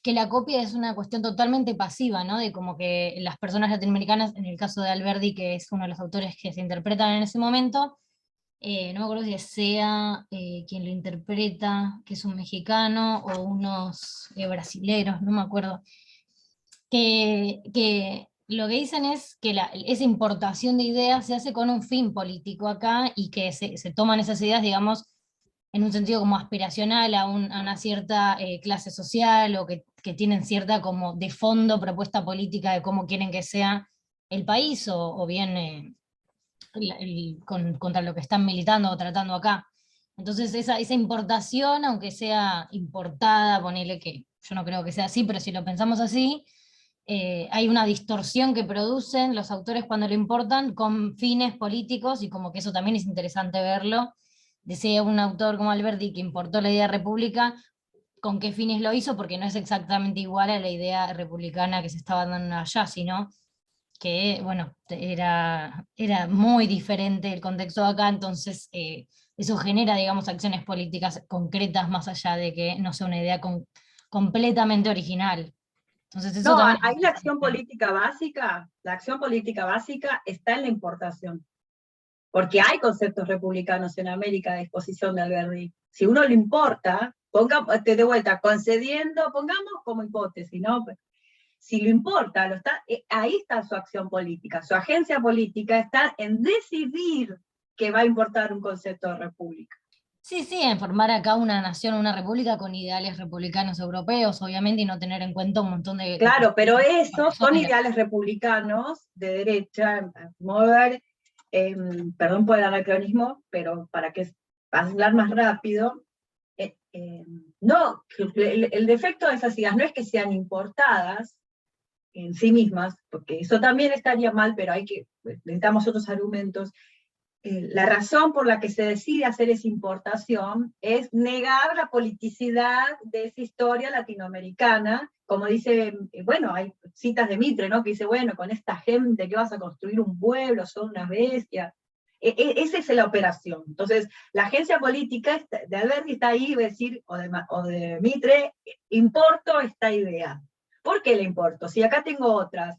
que la copia es una cuestión totalmente pasiva, ¿no? De como que las personas latinoamericanas, en el caso de Alberdi, que es uno de los autores que se interpretan en ese momento, no me acuerdo si es Sea quien lo interpreta, que es un mexicano, o unos brasileros, no me acuerdo, que lo que dicen es que esa importación de ideas se hace con un fin político acá, y que se toman esas ideas, digamos, en un sentido como aspiracional a una cierta clase social, o que tienen cierta como de fondo propuesta política de cómo quieren que sea el país, o bien contra lo que están militando o tratando acá. Entonces esa importación, aunque sea importada, ponele, que yo no creo que sea así, pero si lo pensamos así, hay una distorsión que producen los autores cuando lo importan con fines políticos, y como que eso también es interesante verlo. Decía un autor como Alberti, que importó la idea república, con qué fines lo hizo, porque no es exactamente igual a la idea republicana que se estaba dando allá, sino que, bueno, era muy diferente el contexto de acá, entonces eso genera, digamos, acciones políticas concretas, más allá de que no sea una idea completamente original. Entonces eso No, también ahí es la acción interesante. política básica está en la importación, porque hay conceptos republicanos en América a disposición de Alberti. Si uno lo importa, de vuelta, concediendo, pongamos como hipótesis, ¿no? Si lo importa, ahí está su acción política. Su agencia política está en decidir que va a importar un concepto de república. Sí, en formar acá una nación, una república con ideales republicanos europeos, obviamente, y no tener en cuenta un montón de... Claro, pero esos son razones. ideales republicanos de derecha, mover, perdón por el anacronismo, pero para hablar más rápido, no, el defecto de esas ideas no es que sean importadas en sí mismas, porque eso también estaría mal, pero necesitamos otros argumentos. La razón por la que se decide hacer esa importación es negar la politicidad de esa historia latinoamericana, como dice, bueno, hay citas de Mitre, ¿no? Que dice, bueno, con esta gente que vas a construir un pueblo, son unas bestias. Esa es la operación. Entonces, la agencia política de Alberti está ahí, decir, o de Mitre, importo esta idea. ¿Por qué la importo? Si acá tengo otras.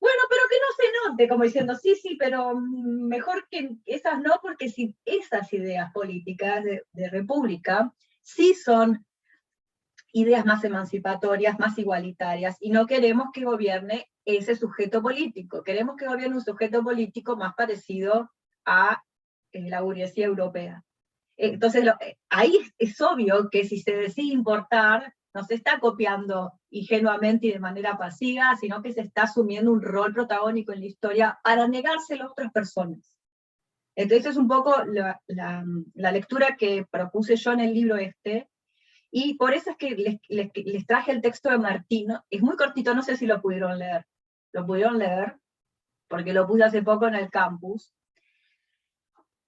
Bueno, pero que no se note, como diciendo, sí, pero mejor que esas no, porque si esas ideas políticas de república sí son ideas más emancipatorias, más igualitarias, y no queremos que gobierne ese sujeto político, queremos que gobierne un sujeto político más parecido a la burguesía europea. Entonces, ahí es obvio que si se decide importar, no se está copiando ingenuamente y de manera pasiva, sino que se está asumiendo un rol protagónico en la historia para negárselo a otras personas. Entonces es un poco la lectura que propuse yo en el libro este, y por eso es que les traje el texto de Martín. Es muy cortito, no sé si lo pudieron leer. Lo pudieron leer, porque lo puse hace poco en el campus.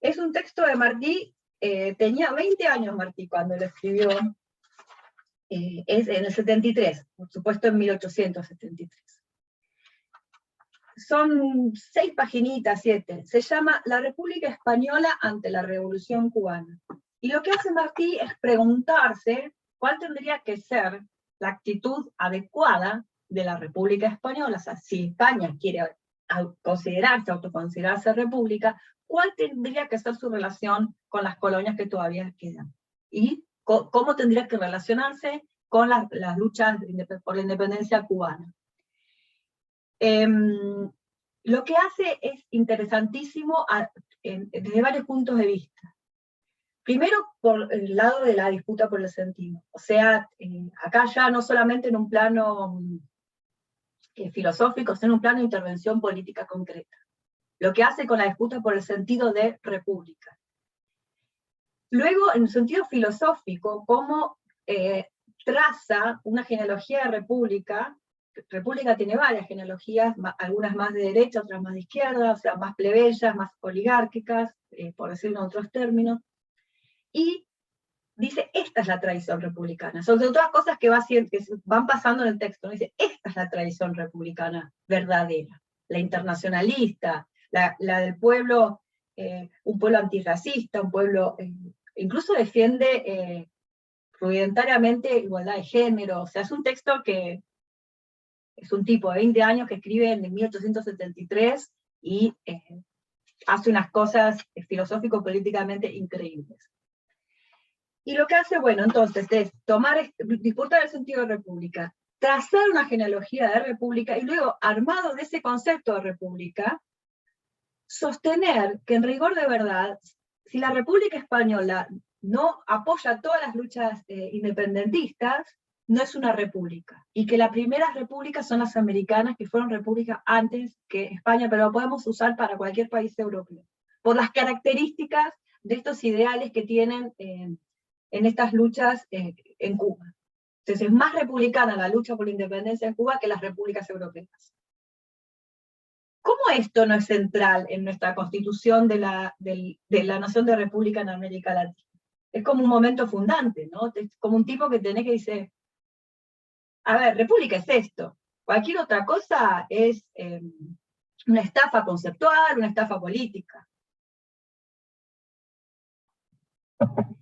Es un texto de Martí, tenía 20 años Martí cuando lo escribió, es en el 73, por supuesto en 1873. Son 6 paginitas, 7. Se llama La República Española ante la Revolución Cubana. Y lo que hace Martí es preguntarse cuál tendría que ser la actitud adecuada de la República Española. O sea, si España quiere autoconsiderarse república, ¿cuál tendría que ser su relación con las colonias que todavía quedan? Y cómo tendría que relacionarse con las luchas por la independencia cubana. Lo que hace es interesantísimo desde varios puntos de vista. Primero, por el lado de la disputa por el sentido. O sea, acá ya no solamente en un plano filosófico, sino en un plano de intervención política concreta. Lo que hace con la disputa por el sentido de república. Luego, en un sentido filosófico, cómo traza una genealogía de república. República tiene varias genealogías, algunas más de derecha, otras más de izquierda, o sea, más plebeyas, más oligárquicas, por decirlo en otros términos. Y dice, esta es la tradición republicana. Son de todas cosas que van pasando en el texto, ¿no? Dice, esta es la tradición republicana verdadera, la internacionalista, la del pueblo, un pueblo antirracista, un pueblo, incluso defiende rudimентariamente igualdad de género. O sea, es un texto que es un tipo de 20 años que escribe en 1873 y hace unas cosas filosófico-políticamente increíbles. Y lo que hace, bueno, entonces, es disputar el sentido de república, trazar una genealogía de república, y luego, armado de ese concepto de república, sostener que en rigor de verdad, si la República Española no apoya todas las luchas independentistas, no es una república, y que las primeras repúblicas son las americanas, que fueron repúblicas antes que España, pero lo podemos usar para cualquier país europeo, por las características de estos ideales que tienen en estas luchas en Cuba. Entonces es más republicana la lucha por la independencia en Cuba que las repúblicas europeas. ¿Cómo esto no es central en nuestra constitución de la noción de república en América Latina? Es como un momento fundante, ¿no? Es como un tipo que tenés que decir, a ver, república es esto, cualquier otra cosa es una estafa conceptual, una estafa política.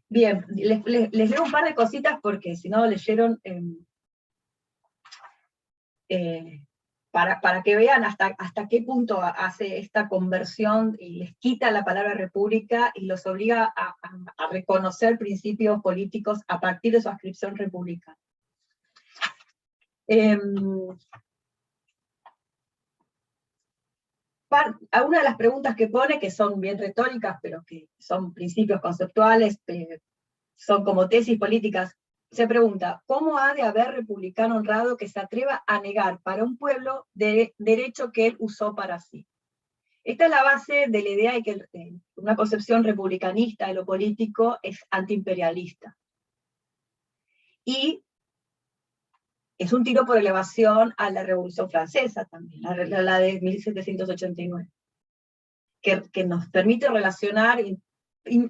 Bien, les leo un par de cositas porque si no leyeron, para que vean hasta qué punto hace esta conversión y les quita la palabra república y los obliga a reconocer principios políticos a partir de su adscripción republicana. Una de las preguntas que pone, que son bien retóricas, pero que son principios conceptuales, son como tesis políticas, se pregunta, ¿cómo ha de haber republicano honrado que se atreva a negar para un pueblo derecho que él usó para sí? Esta es la base de la idea de que una concepción republicanista de lo político es antiimperialista. Y es un tiro por elevación a la Revolución Francesa también, la de 1789, que nos permite relacionar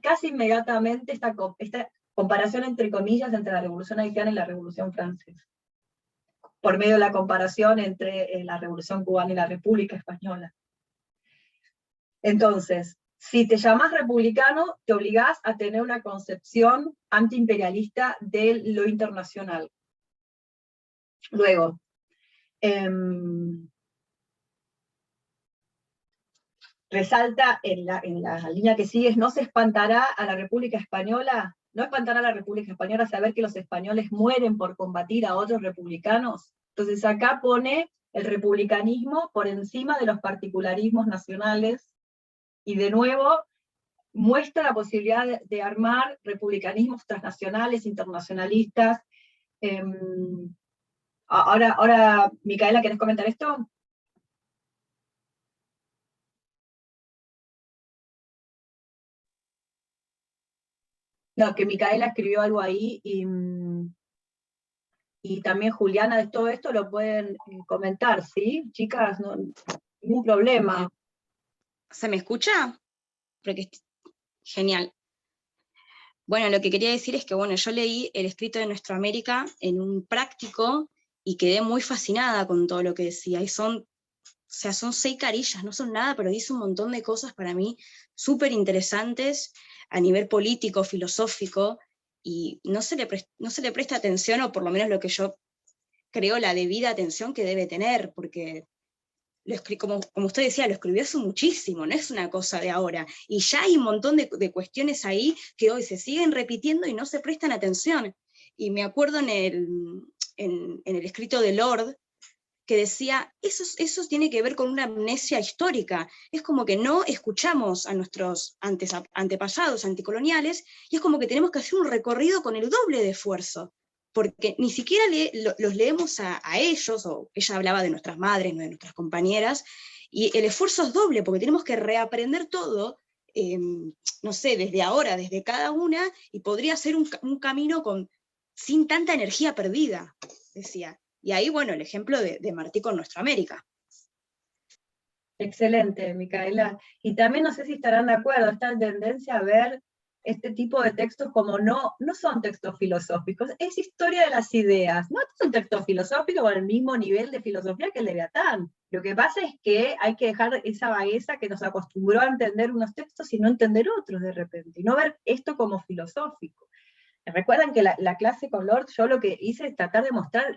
casi inmediatamente esta comparación entre comillas entre la Revolución Haitiana y la Revolución Francesa, por medio de la comparación entre la Revolución Cubana y la República Española. Entonces, si te llamas republicano, te obligás a tener una concepción antiimperialista de lo internacional. Luego, resalta en la línea que sigue, no se espantará a la República Española, no espantará a la República Española saber que los españoles mueren por combatir a otros republicanos. Entonces acá pone el republicanismo por encima de los particularismos nacionales, y de nuevo muestra la posibilidad de armar republicanismos transnacionales, internacionalistas. Ahora, Micaela, ¿querés comentar esto? No, que Micaela escribió algo ahí, y también Juliana, de todo esto lo pueden comentar, ¿sí? Chicas, no, ningún problema. ¿Se me escucha? Porque genial. Bueno, lo que quería decir es que, bueno, yo leí el escrito de Nuestroamérica en un práctico y quedé muy fascinada con todo lo que decía, y son 6 carillas, no son nada, pero dice un montón de cosas para mí súper interesantes a nivel político, filosófico, y no se le presta atención, o por lo menos lo que yo creo la debida atención que debe tener, porque como usted decía, lo escribió hace muchísimo, no es una cosa de ahora, y ya hay un montón de cuestiones ahí que hoy se siguen repitiendo y no se prestan atención. Y me acuerdo en el escrito de Lord, que decía, eso tiene que ver con una amnesia histórica, es como que no escuchamos a nuestros antepasados anticoloniales, y es como que tenemos que hacer un recorrido con el doble de esfuerzo, porque ni siquiera los leemos a ellos, o ella hablaba de nuestras madres, de nuestras compañeras, y el esfuerzo es doble, porque tenemos que reaprender todo, no sé, desde ahora, desde cada una, y podría ser un camino sin tanta energía perdida, decía. Y ahí, bueno, el ejemplo de Martí con Nuestroamérica. Excelente, Micaela. Y también no sé si estarán de acuerdo, esta tendencia a ver este tipo de textos como no son textos filosóficos, es historia de las ideas. No es un texto filosófico con el mismo nivel de filosofía que el Leviatán. Lo que pasa es que hay que dejar esa vagueza que nos acostumbró a entender unos textos y no entender otros de repente, y no ver esto como filosófico. Recuerdan que la clase con Lord, yo lo que hice es tratar de mostrar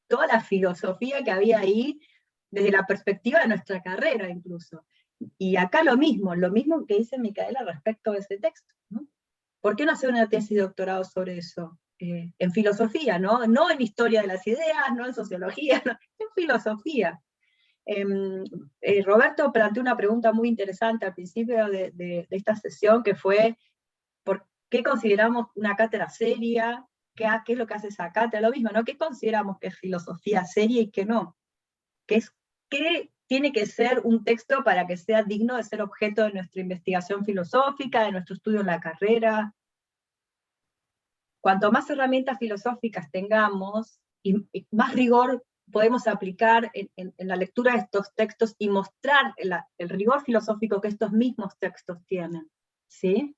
toda la filosofía que había ahí, desde la perspectiva de nuestra carrera incluso. Y acá lo mismo que dice Micaela respecto a ese texto, ¿no? ¿Por qué no hacer una tesis de doctorado sobre eso? En filosofía, ¿no? No en historia de las ideas, no en sociología, no, en filosofía. Roberto planteó una pregunta muy interesante al principio de esta sesión, que fue, ¿por qué consideramos una cátedra seria? ¿Qué es lo que hace esa cátedra? Lo mismo, ¿no? ¿Qué consideramos que es filosofía seria y qué no? ¿Qué tiene que ser un texto para que sea digno de ser objeto de nuestra investigación filosófica, de nuestro estudio en la carrera? Cuanto más herramientas filosóficas tengamos, y más rigor podemos aplicar en la lectura de estos textos y mostrar el rigor filosófico que estos mismos textos tienen, ¿sí?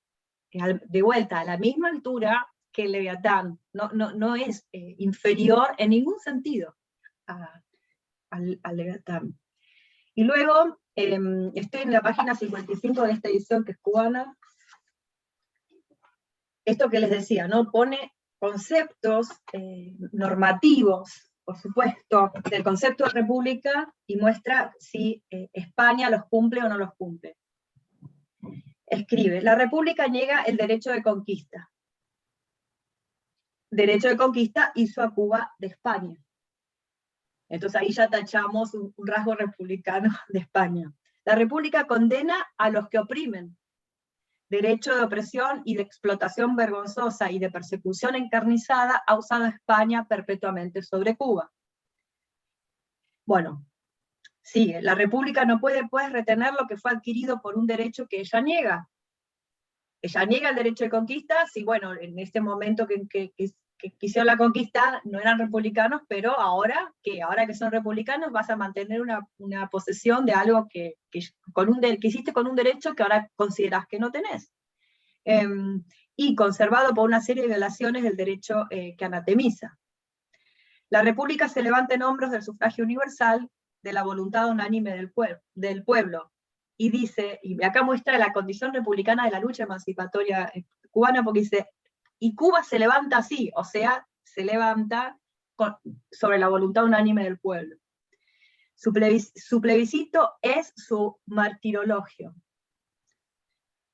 De vuelta, a la misma altura que el Leviatán, no es inferior en ningún sentido al Leviatán. Y luego, estoy en la página 55 de esta edición, que es cubana. Esto que les decía, ¿no? Pone conceptos normativos, por supuesto, del concepto de república, y muestra si España los cumple o no los cumple. Escribe, la república niega el derecho de conquista. Derecho de conquista hizo a Cuba de España. Entonces ahí ya tachamos un rasgo republicano de España. La república condena a los que oprimen. Derecho de opresión y de explotación vergonzosa y de persecución encarnizada ha usado España perpetuamente sobre Cuba. Bueno, sigue. La república no puede, pues, retener lo que fue adquirido por un derecho que ella niega. Ella niega el derecho de conquista, sí, bueno, en este momento que hicieron la conquista no eran republicanos, pero ahora que son republicanos vas a mantener una posesión de algo que hiciste con un derecho que ahora considerás que no tenés. Y conservado por una serie de violaciones del derecho que anatemiza. La república se levanta en hombros del sufragio universal, de la voluntad unánime del pueblo. Y dice, y acá muestra la condición republicana de la lucha emancipatoria cubana, porque dice, y Cuba se levanta así, o sea, se levanta sobre la voluntad unánime del pueblo. Su plebiscito es su martirologio.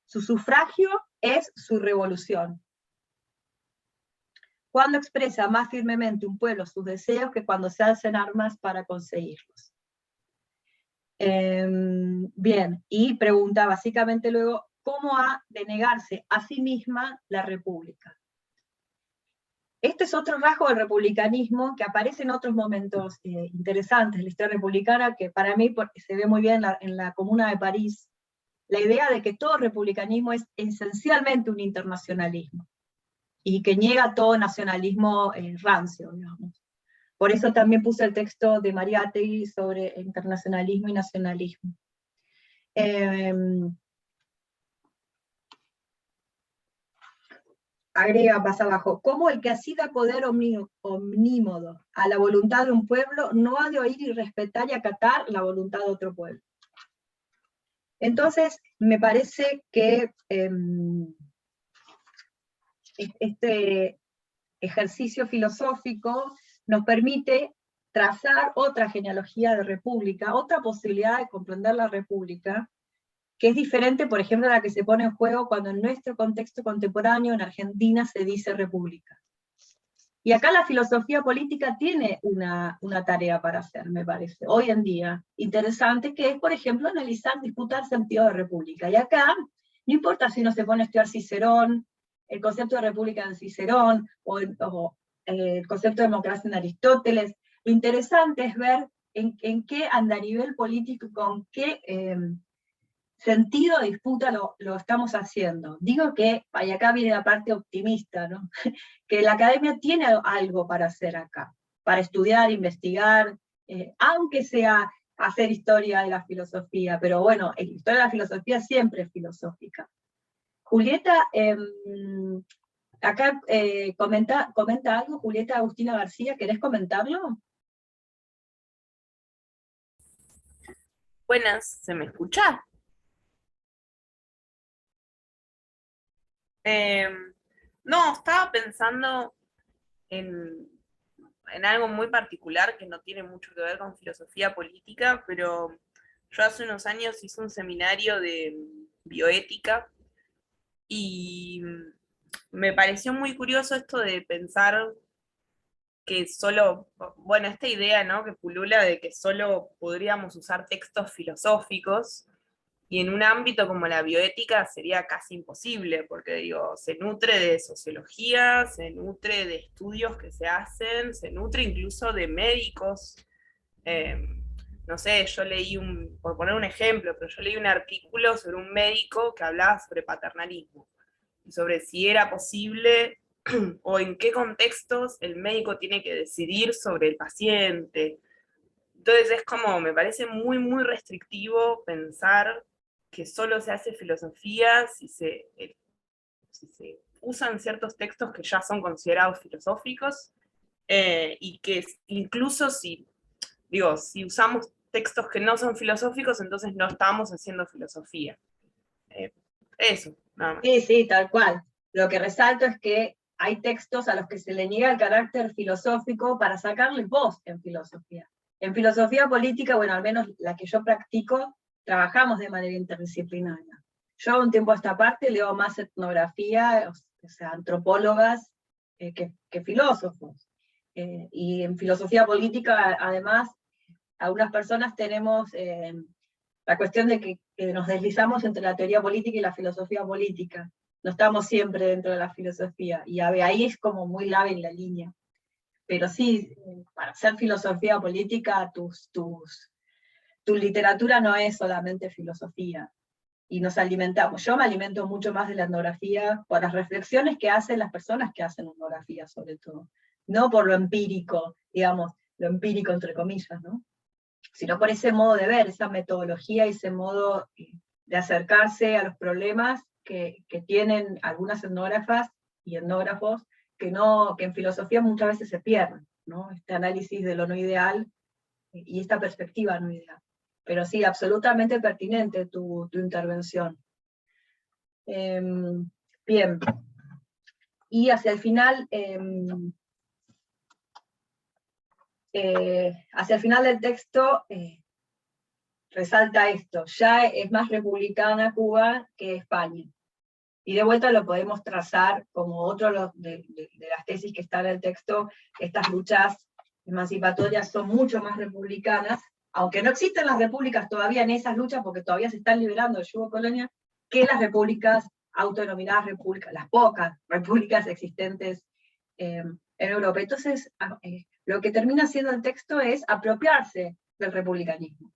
Su sufragio es su revolución. Cuando expresa más firmemente un pueblo sus deseos que cuando se alzan armas para conseguirlos. Bien, y pregunta básicamente luego, ¿cómo ha de negarse a sí misma la república? Este es otro rasgo del republicanismo que aparece en otros momentos interesantes de la historia republicana, que para mí se ve muy bien en la Comuna de París, la idea de que todo republicanismo es esencialmente un internacionalismo, y que niega todo nacionalismo rancio, digamos. Por eso también puse el texto de Mariátegui sobre internacionalismo y nacionalismo. agrega más abajo, como el que así da poder omnímodo a la voluntad de un pueblo, no ha de oír y respetar y acatar la voluntad de otro pueblo. Entonces, me parece que este ejercicio filosófico nos permite trazar otra genealogía de república, otra posibilidad de comprender la república, que es diferente, por ejemplo, a la que se pone en juego cuando en nuestro contexto contemporáneo en Argentina se dice república. Y acá la filosofía política tiene una tarea para hacer, me parece, hoy en día, interesante, que es, por ejemplo, analizar, disputar sentido de república. Y acá, no importa si uno se pone a estudiar Cicerón, el concepto de república en Cicerón, o el concepto de democracia en Aristóteles, lo interesante es ver en qué andarivel político, con qué sentido de disputa lo estamos haciendo. Digo que, y acá viene la parte optimista, ¿no? Que la academia tiene algo para hacer acá, para estudiar, investigar, aunque sea hacer historia de la filosofía, pero bueno, la historia de la filosofía siempre es filosófica. Julieta, acá comenta algo, Julieta Agustina García, ¿querés comentarlo? Buenas, ¿se me escucha? No, estaba pensando en algo muy particular que no tiene mucho que ver con filosofía política, pero yo hace unos años hice un seminario de bioética y me pareció muy curioso esto de pensar que solo, bueno, esta idea, ¿no?, que pulula de que solo podríamos usar textos filosóficos, y en un ámbito como la bioética sería casi imposible, porque digo, se nutre de sociología, se nutre de estudios que se hacen, se nutre incluso de médicos. No sé, yo leí por poner un ejemplo, pero yo leí un artículo sobre un médico que hablaba sobre paternalismo, y sobre si era posible o en qué contextos el médico tiene que decidir sobre el paciente. Entonces es como, me parece muy, muy restrictivo pensar que solo se hace filosofía si se usan ciertos textos que ya son considerados filosóficos, y que incluso si usamos textos que no son filosóficos, entonces no estamos haciendo filosofía. Eso, nada más. Sí, tal cual. Lo que resalto es que hay textos a los que se le niega el carácter filosófico para sacarle voz en filosofía. En filosofía política, bueno, al menos la que yo practico, trabajamos de manera interdisciplinaria. Yo un tiempo a esta parte leo más etnografía, o sea, antropólogas, que filósofos. Y en filosofía política, además, algunas personas tenemos la cuestión de que nos deslizamos entre la teoría política y la filosofía política. No estamos siempre dentro de la filosofía, y ahí es como muy lábil la línea. Pero sí, para hacer filosofía política, tu literatura no es solamente filosofía, y nos alimentamos. Yo me alimento mucho más de la etnografía por las reflexiones que hacen las personas que hacen etnografía, sobre todo. No por lo empírico, digamos, lo empírico entre comillas, ¿no? Sino por ese modo de ver, esa metodología y ese modo de acercarse a los problemas que tienen algunas etnógrafas y etnógrafos que en filosofía muchas veces se pierden, ¿no? Este análisis de lo no ideal y esta perspectiva no ideal. Pero sí, absolutamente pertinente tu intervención. Bien. Y hacia el final, del texto, resalta esto: ya es más republicana Cuba que España. Y de vuelta lo podemos trazar como otro de las tesis que están en el texto. Estas luchas emancipatorias son mucho más republicanas, aunque no existen las repúblicas todavía en esas luchas, porque todavía se están liberando del yugo colonial, que las repúblicas autodenominadas repúblicas, las pocas repúblicas existentes en Europa. Entonces, lo que termina haciendo el texto es apropiarse del republicanismo.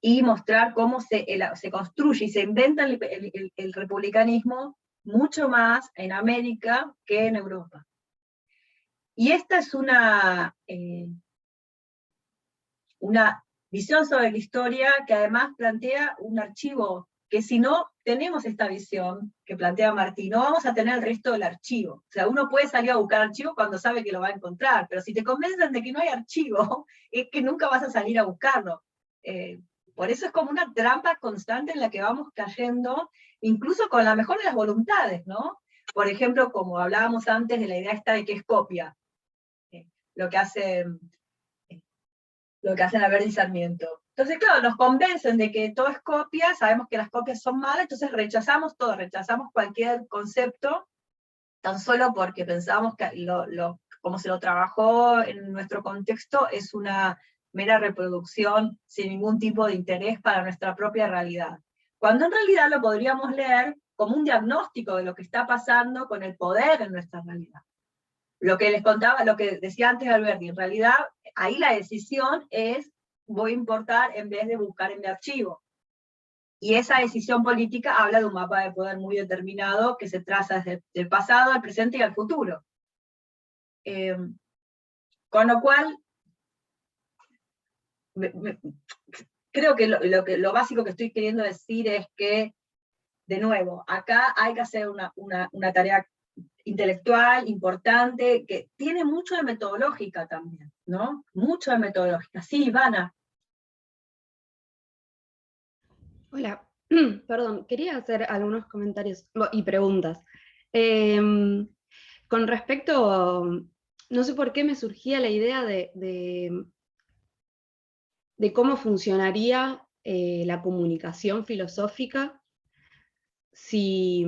Y mostrar cómo se construye y se inventa el republicanismo mucho más en América que en Europa. Y esta es una visión sobre la historia que además plantea un archivo que si no tenemos esta visión que plantea Martín, no vamos a tener el resto del archivo. O sea, uno puede salir a buscar archivo cuando sabe que lo va a encontrar, pero si te convencen de que no hay archivo, es que nunca vas a salir a buscarlo. Por eso es como una trampa constante en la que vamos cayendo, incluso con la mejor de las voluntades, ¿no? Por ejemplo, como hablábamos antes de la idea esta de que es copia, lo que hacen a Verdi y Sarmiento. Entonces, claro, nos convencen de que todo es copia, sabemos que las copias son malas, entonces rechazamos todo, rechazamos cualquier concepto, tan solo porque pensamos que como se lo trabajó en nuestro contexto, es una mera reproducción sin ningún tipo de interés para nuestra propia realidad. Cuando en realidad lo podríamos leer como un diagnóstico de lo que está pasando con el poder en nuestra realidad. Lo que les contaba, lo que decía antes Alberti, en realidad ahí la decisión es, voy a importar en vez de buscar en mi archivo. Y esa decisión política habla de un mapa de poder muy determinado que se traza desde el pasado, al presente y al futuro. Con lo cual, creo que lo básico que estoy queriendo decir es que, de nuevo, acá hay que hacer una tarea intelectual importante, que tiene mucho de metodológica también, ¿no? Mucho de metodológica. Sí, Ivana. Hola, perdón, quería hacer algunos comentarios y preguntas. Con respecto, no sé por qué me surgía la idea de cómo funcionaría la comunicación filosófica si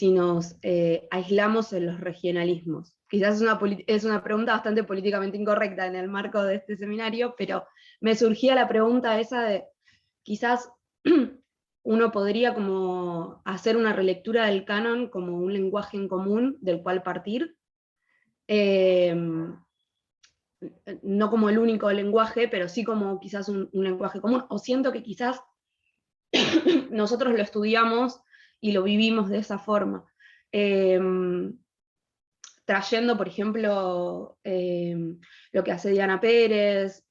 nos aislamos en los regionalismos. Quizás es una pregunta bastante políticamente incorrecta en el marco de este seminario, pero me surgía la pregunta esa de, quizás uno podría como hacer una relectura del canon como un lenguaje en común del cual partir, no como el único lenguaje, pero sí como quizás un lenguaje común, o siento que quizás nosotros lo estudiamos y lo vivimos de esa forma. Trayendo, por ejemplo, lo que hace Diana Pérez.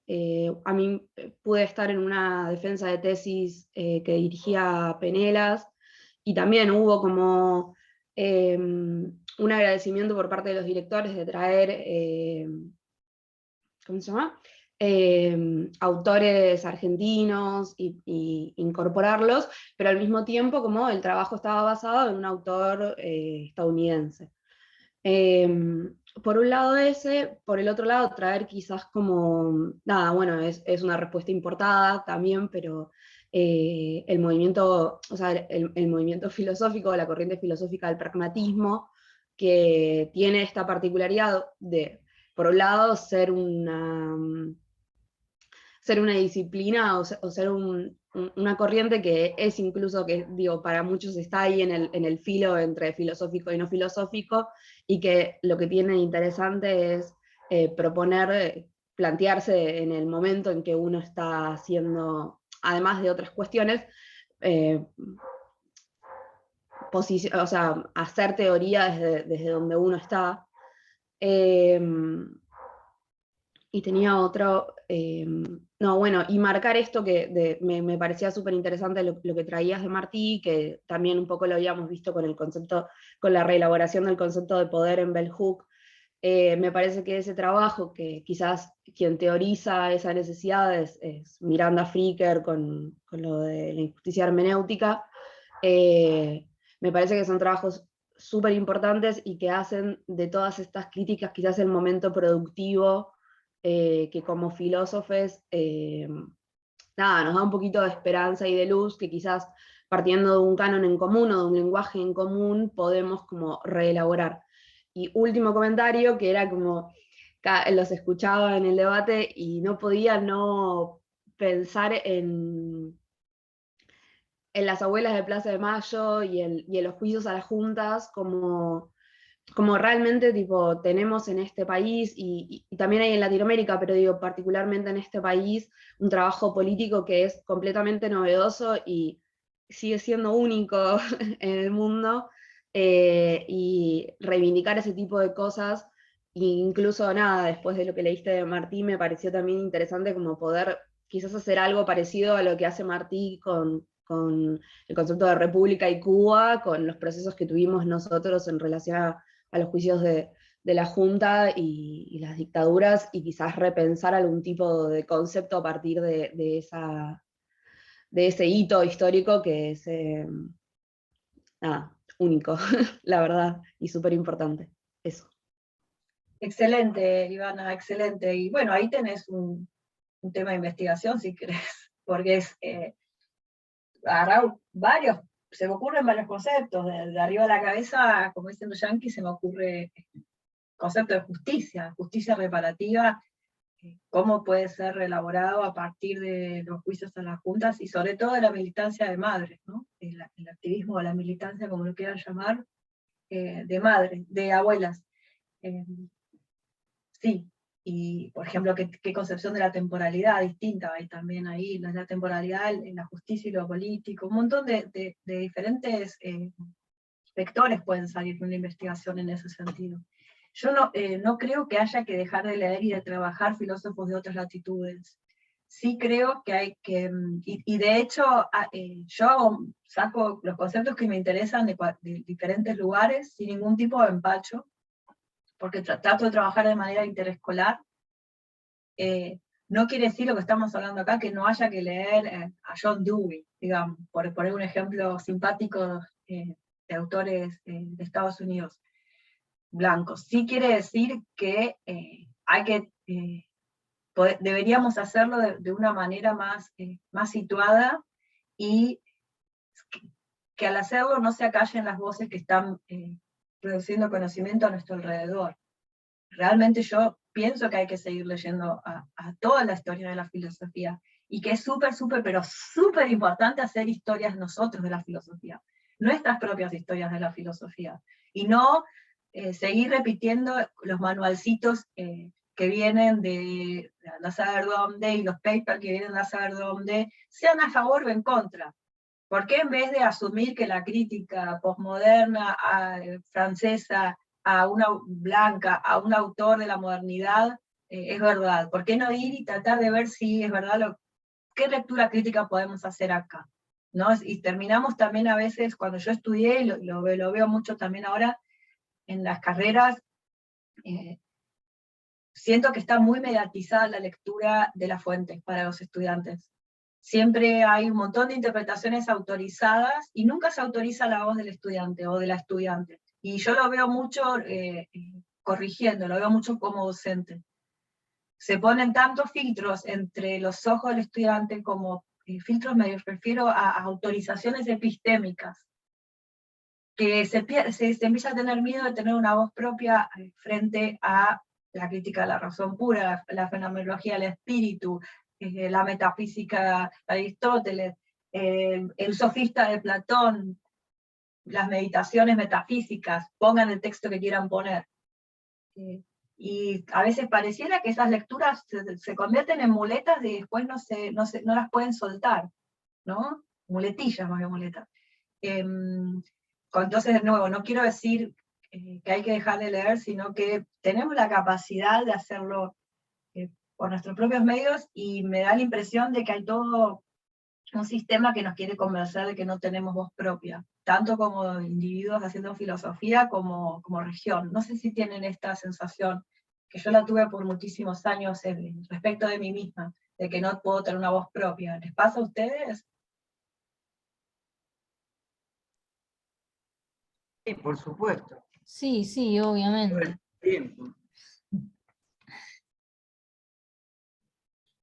A mí pude estar en una defensa de tesis que dirigía Penelas, y también hubo como un agradecimiento por parte de los directores de traer, ¿cómo se llama? Autores argentinos y incorporarlos, pero al mismo tiempo como el trabajo estaba basado en un autor estadounidense. Por un lado ese, por el otro lado traer quizás como, nada, bueno, es una respuesta importada también, pero el movimiento, o sea, el movimiento filosófico, la corriente filosófica del pragmatismo, que tiene esta particularidad de, por un lado, ser una disciplina o ser una corriente que es incluso, que digo, para muchos está ahí en el filo entre filosófico y no filosófico, y que lo que tiene interesante es proponer, plantearse en el momento en que uno está haciendo, además de otras cuestiones, o sea, hacer teoría desde donde uno está. Y tenía otro, no, bueno, y marcar esto que me parecía súper interesante lo que traías de Martí, que también un poco lo habíamos visto con el concepto, con la reelaboración del concepto de poder en Bell Hooks. Me parece que ese trabajo, que quizás quien teoriza esa necesidad es Miranda Fricker con lo de la injusticia hermenéutica. Me parece que son trabajos súper importantes y que hacen de todas estas críticas quizás el momento productivo, que como filósofos, nada, nos da un poquito de esperanza y de luz, que quizás partiendo de un canon en común o de un lenguaje en común podemos como reelaborar. Y último comentario, que era como, los escuchaba en el debate y no podía no pensar en las abuelas de Plaza de Mayo y en los juicios a las juntas, como realmente tipo, tenemos en este país, y también hay en Latinoamérica, pero digo particularmente en este país, un trabajo político que es completamente novedoso y sigue siendo único en el mundo, y reivindicar ese tipo de cosas. E incluso nada, después de lo que leíste de Martín, me pareció también interesante como poder quizás hacer algo parecido a lo que hace Martí con el concepto de República y Cuba, con los procesos que tuvimos nosotros en relación a los juicios de la Junta y las dictaduras, y quizás repensar algún tipo de concepto a partir de ese hito histórico que es único, la verdad, y súper importante. Eso. Excelente, Ivana, excelente. Y bueno, ahí tenés un tema de investigación, si querés, porque es varios, se me ocurren varios conceptos, de arriba a la cabeza, como dicen los yanquis, se me ocurre el concepto de justicia reparativa, cómo puede ser elaborado a partir de los juicios a las juntas, y sobre todo de la militancia de madres, ¿no? El activismo o la militancia, como lo quieran llamar, de madres, de abuelas. Sí, y por ejemplo, ¿qué concepción de la temporalidad distinta hay también ahí? La temporalidad en la justicia y lo político, un montón de diferentes vectores pueden salir de una investigación en ese sentido. Yo no creo que haya que dejar de leer y de trabajar filósofos de otras latitudes. Sí creo que hay que, y de hecho yo saco los conceptos que me interesan de diferentes lugares sin ningún tipo de empacho, porque trato de trabajar de manera interescolar. No quiere decir lo que estamos hablando acá, que no haya que leer a John Dewey, digamos, por poner un ejemplo simpático de autores de Estados Unidos, blancos. Sí quiere decir que hay que, deberíamos hacerlo de una manera más situada, y que al hacerlo no se acallen las voces que están produciendo conocimiento a nuestro alrededor. Realmente yo pienso que hay que seguir leyendo a toda la historia de la filosofía, y que es súper, pero súper importante hacer historias nosotros de la filosofía, nuestras propias historias de la filosofía, y no seguir repitiendo los manualcitos que vienen de no saber dónde, y los papers que vienen de no saber dónde, sean a favor o en contra. ¿Por qué en vez de asumir que la crítica posmoderna francesa a una blanca, a un autor de la modernidad, es verdad? ¿Por qué no ir y tratar de ver si es verdad qué lectura crítica podemos hacer acá? ¿No? Y terminamos también a veces, cuando yo estudié, y lo veo mucho también ahora en las carreras, siento que está muy mediatizada la lectura de las fuentes para los estudiantes. Siempre hay un montón de interpretaciones autorizadas, y nunca se autoriza la voz del estudiante o de la estudiante. Y yo lo veo mucho corrigiendo, lo veo mucho como docente. Se ponen tantos filtros entre los ojos del estudiante, como filtros, me refiero a autorizaciones epistémicas, que se empieza a tener miedo de tener una voz propia frente a la crítica de la razón pura, la fenomenología del espíritu, la metafísica de Aristóteles, el sofista de Platón, las meditaciones metafísicas, pongan el texto que quieran poner. Y a veces pareciera que esas lecturas se convierten en muletas y después no las pueden soltar, ¿no? Muletillas más que muletas. Entonces, de nuevo, no quiero decir que hay que dejar de leer, sino que tenemos la capacidad de hacerlo por nuestros propios medios, y me da la impresión de que hay todo un sistema que nos quiere convencer de que no tenemos voz propia, tanto como individuos haciendo filosofía como región. No sé si tienen esta sensación, que yo la tuve por muchísimos años respecto de mí misma, de que no puedo tener una voz propia. ¿Les pasa a ustedes? Sí, por supuesto. Sí, obviamente.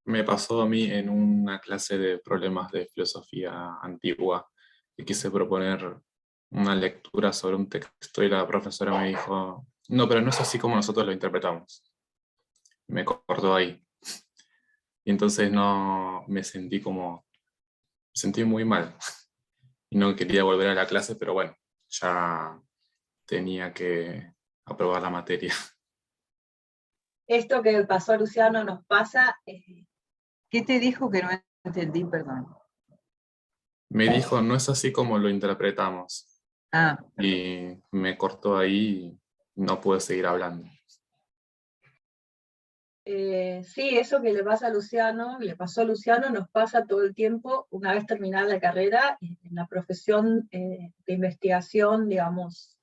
Me pasó a mí en una clase de problemas de filosofía antigua, y quise proponer una lectura sobre un texto, y la profesora me dijo, no, pero no es así como nosotros lo interpretamos. Me cortó ahí. Y entonces me sentí muy mal. Y no quería volver a la clase, pero bueno, ya tenía que aprobar la materia. Esto que pasó, Luciano, nos pasa... ¿Qué te dijo que no entendí, perdón? Me dijo, no es así como lo interpretamos. Ah. Y me cortó ahí y no pude seguir hablando. Sí, eso que le pasa a Luciano, le pasó a Luciano, nos pasa todo el tiempo, una vez terminada la carrera, en la profesión de investigación, digamos,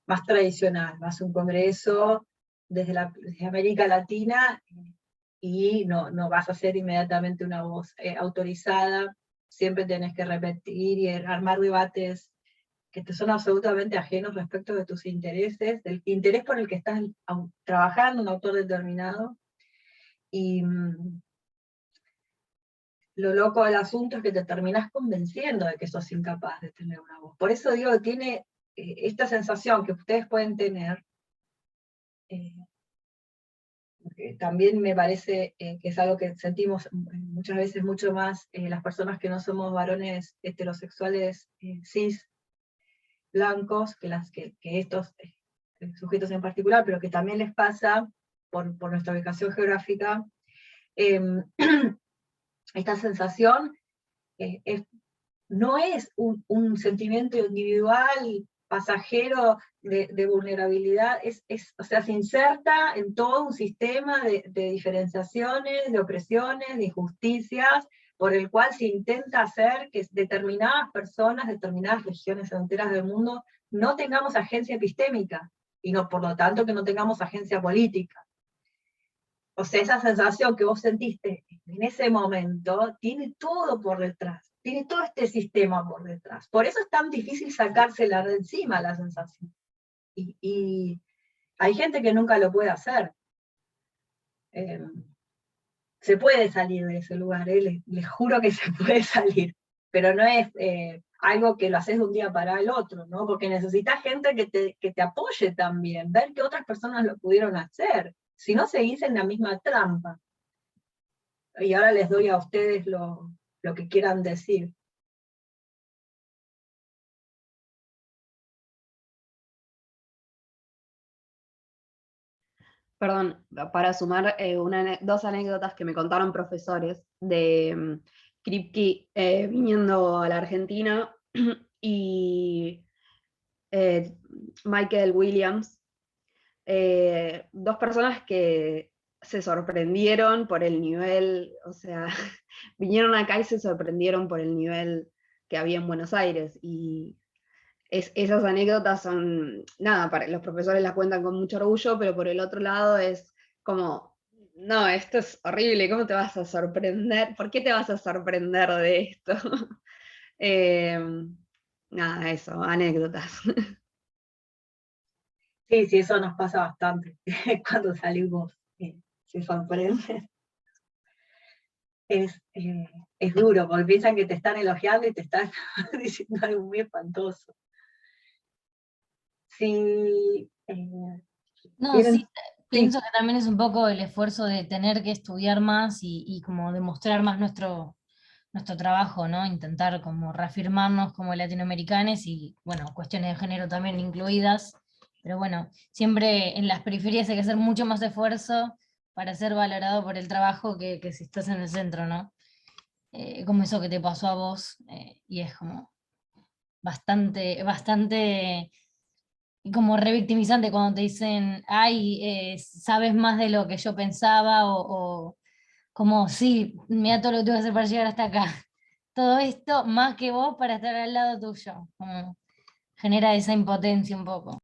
más tradicional. Vas a un congreso desde América Latina y no vas a ser inmediatamente una voz autorizada, siempre tenés que repetir y armar debates que te son absolutamente ajenos respecto de tus intereses, del interés por el que estás trabajando, un autor determinado. Y lo loco del asunto es que te terminás convenciendo de que sos incapaz de tener una voz. Por eso digo que tiene esta sensación que ustedes pueden tener, también me parece que es algo que sentimos muchas veces mucho más las personas que no somos varones heterosexuales cis, blancos, que estos sujetos en particular, pero que también les pasa por nuestra ubicación geográfica, esta sensación no es un sentimiento individual, pasajero de vulnerabilidad, o sea, se inserta en todo un sistema de diferenciaciones, de opresiones, de injusticias, por el cual se intenta hacer que determinadas personas, determinadas regiones enteras del mundo, no tengamos agencia epistémica, y por lo tanto que no tengamos agencia política. O sea, esa sensación que vos sentiste en ese momento, tiene todo por detrás, tiene todo este sistema por detrás. Por eso es tan difícil sacársela de encima la sensación. Y hay gente que nunca lo puede hacer. Se puede salir de ese lugar, les juro que se puede salir, pero no es algo que lo haces de un día para el otro, ¿no? Porque necesitas gente que te apoye también, ver que otras personas lo pudieron hacer, si no seguís en la misma trampa. Y ahora les doy a ustedes lo que quieran decir. Perdón, para sumar dos anécdotas que me contaron profesores de Kripke viniendo a la Argentina y Michael Williams, dos personas que se sorprendieron por el nivel, o sea, vinieron acá y se sorprendieron por el nivel que había en Buenos Aires, y esas anécdotas son, nada, para los profesores las cuentan con mucho orgullo, pero por el otro lado es como, no, esto es horrible, ¿cómo te vas a sorprender? ¿Por qué te vas a sorprender de esto? Nada, eso, anécdotas. Sí, eso nos pasa bastante, cuando salimos se sorprenden. Es duro, porque piensan que te están elogiando y te están diciendo algo muy espantoso. Sí, No, sí, pienso que también es un poco el esfuerzo de tener que estudiar más y como demostrar más nuestro trabajo, ¿no? Intentar como reafirmarnos como latinoamericanos y, bueno, cuestiones de género también incluidas, pero bueno, siempre en las periferias hay que hacer mucho más esfuerzo para ser valorado por el trabajo que si estás en el centro, ¿no? Como eso que te pasó a vos, y es como bastante como revictimizante cuando te dicen, ay, sabes más de lo que yo pensaba, o como, sí, mira todo lo que tuve que hacer para llegar hasta acá. Todo esto más que vos para estar al lado tuyo. Como genera esa impotencia un poco.